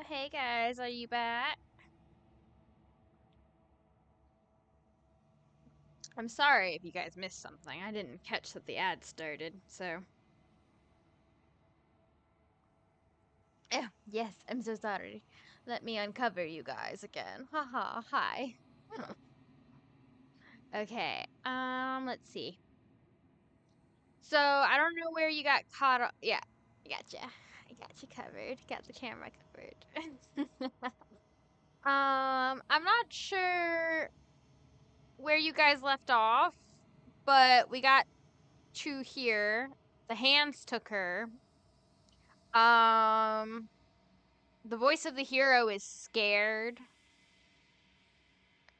Hey guys, are you back? I'm sorry if you guys missed something. I didn't catch that the ad started, so. Oh, yes, I'm so sorry. Let me uncover you guys again. Haha, hi. Okay, let's see. So, I don't know where you got caught up. Yeah, I got you. I got you covered. Got the camera covered. I'm not sure where you guys left off, but we got to here. The hands took her. The voice of the hero is scared.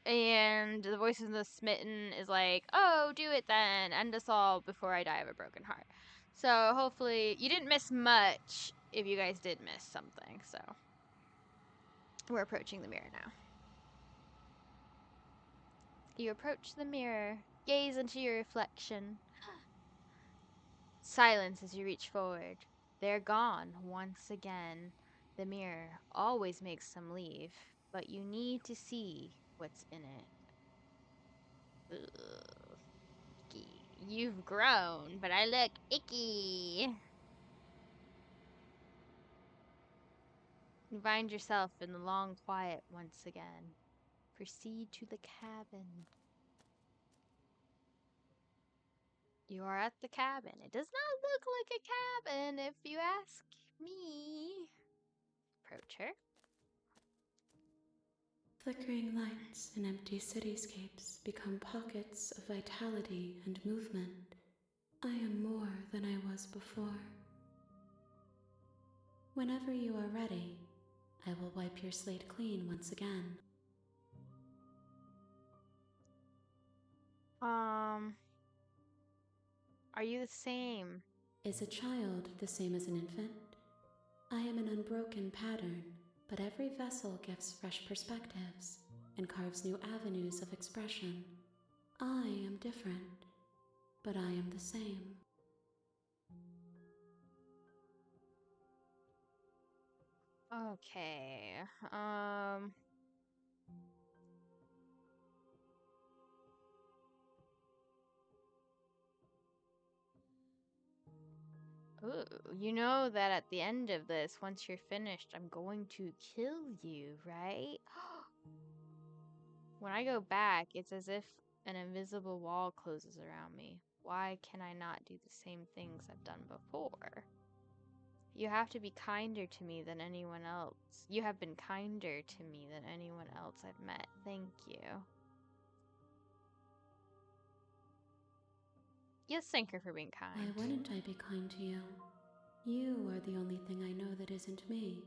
And the voice of the smitten is like, oh, do it then. End us all before I die of a broken heart. So hopefully you didn't miss much if you guys did miss something. So we're approaching the mirror now. You approach the mirror. Gaze into your reflection. Silence as you reach forward. They're gone once again. The mirror always makes them leave, but you need to see what's in it. Ugh. Icky. You've grown, but I look icky. You find yourself in the long quiet once again. Proceed to the cabin. You are at the cabin. It does not look like a cabin, if you ask me. Approach her. Flickering lights and empty cityscapes become pockets of vitality and movement. I am more than I was before. Whenever you are ready, I will wipe your slate clean once again. Are you the same? Is a child the same as an infant? I am an unbroken pattern, but every vessel gives fresh perspectives and carves new avenues of expression. I am different, but I am the same. Okay. Ooh, you know that at the end of this, once you're finished, I'm going to kill you, right? When I go back, it's as if an invisible wall closes around me. Why can I not do the same things I've done before? You have to be kinder to me than anyone else. You have been kinder to me than anyone else I've met. Thank you. Yes, thank her for being kind. Why wouldn't I be kind to you? You are the only thing I know that isn't me.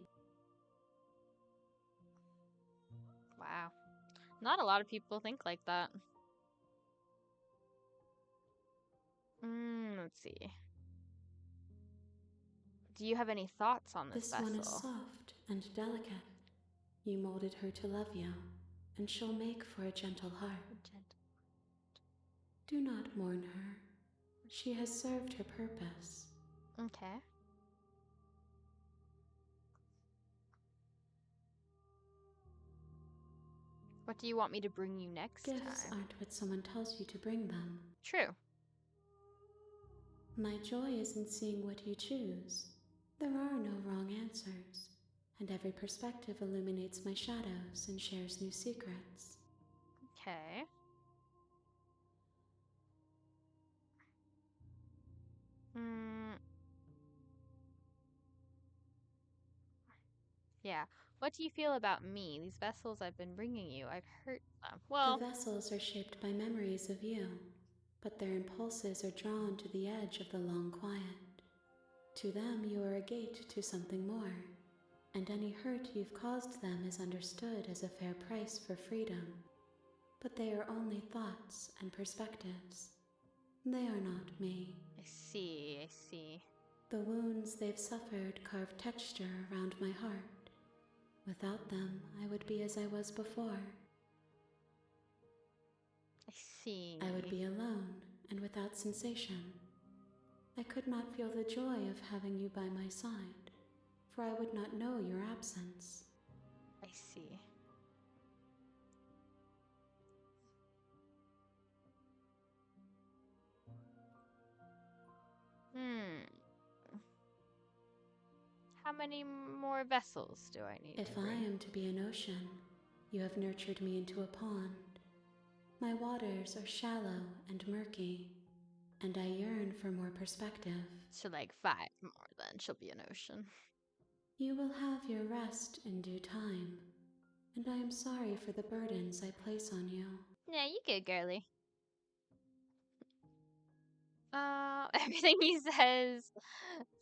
Wow. Not a lot of people think like that. Let's see. Do you have any thoughts on this vessel? This one is soft and delicate. You molded her to love you, and she'll make for a gentle heart. Do not mourn her. She has served her purpose. Okay. What do you want me to bring you next time? Gifts aren't what someone tells you to bring them. True. My joy is in seeing what you choose. There are no wrong answers, and every perspective illuminates my shadows and shares new secrets. Okay. Yeah. What do you feel about me? These vessels I've been bringing you, I've hurt them. Well, the vessels are shaped by memories of you, but their impulses are drawn to the edge of the long quiet. To them, you are a gate to something more, and any hurt you've caused them is understood as a fair price for freedom. But they are only thoughts and perspectives. They are not me. I see, I see. The wounds they've suffered carve texture around my heart. Without them, I would be as I was before. I see. I would be alone and without sensation. I could not feel the joy of having you by my side, for I would not know your absence. I see. How many more vessels do I need If to I bring? am to be an ocean, you have nurtured me into a pond. My waters are shallow and murky, and I yearn for more perspective. So like 5 more then she'll be an ocean. You will have your rest in due time, and I am sorry for the burdens I place on you. Yeah, you good, girly. Everything he says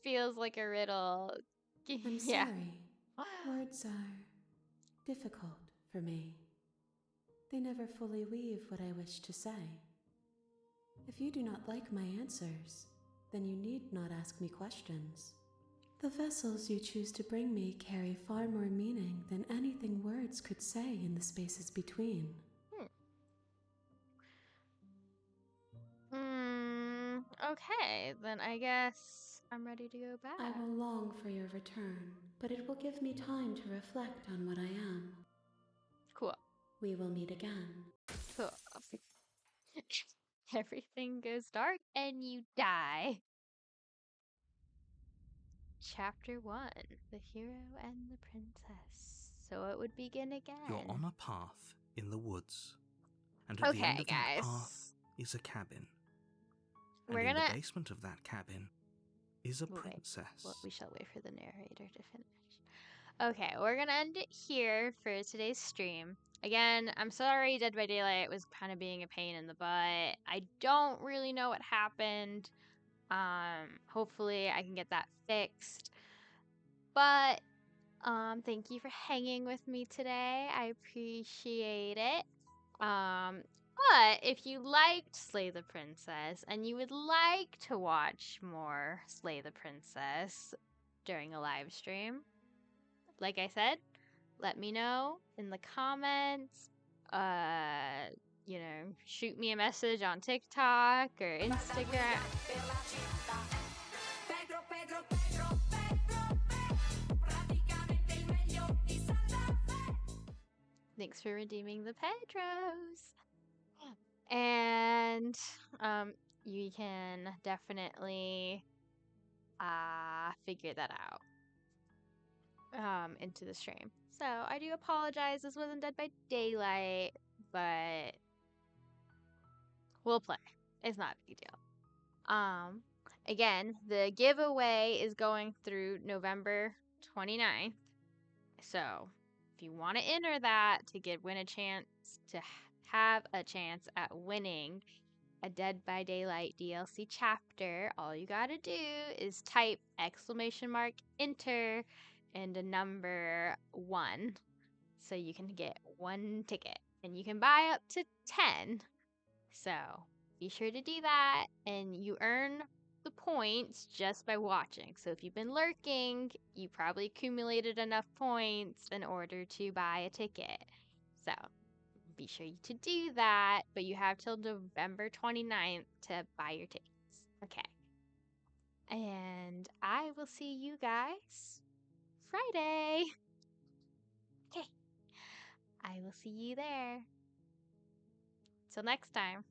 feels like a riddle. I'm Yeah. sorry. Words are difficult for me. They never fully weave what I wish to say. If you do not like my answers, then you need not ask me questions. The vessels you choose to bring me carry far more meaning than anything words could say in the spaces between. Okay, then I guess I'm ready to go back. I will long for your return, but it will give me time to reflect on what I am. Cool. We will meet again. Cool. Everything goes dark and you die. Chapter 1: The Hero and the Princess. So it would begin again. You're on a path in the woods, and at the end Okay, of that guys. path is a cabin. We're And in gonna the basement of that cabin is a We'll wait. princess. Well, we shall wait for the narrator to finish. Okay, we're gonna end it here for today's stream. Again, I'm sorry Dead by Daylight was kind of being a pain in the butt. I don't really know what happened. Hopefully I can get that fixed. But thank you for hanging with me today. I appreciate it. But if you liked Slay the Princess and you would like to watch more Slay the Princess during a live stream, like I said, let me know in the comments. Shoot me a message on TikTok or Instagram. Thanks for redeeming the Pedros. And you can definitely figure that out into the stream. So I do apologize. This wasn't Dead by Daylight, but we'll play. It's not a big deal. Again, the giveaway is going through November 29th. So if you want to enter that to win a chance to have a chance at winning a Dead by Daylight DLC chapter, all you gotta do is type !enter and a number 1. So you can get 1 ticket. And you can buy up to 10. So be sure to do that. And you earn the points just by watching. So if you've been lurking, you probably accumulated enough points in order to buy a ticket. So be sure to do that, but you have till November 29th to buy your tickets. Okay. And I will see you guys Friday. Okay. I will see you there. Till next time.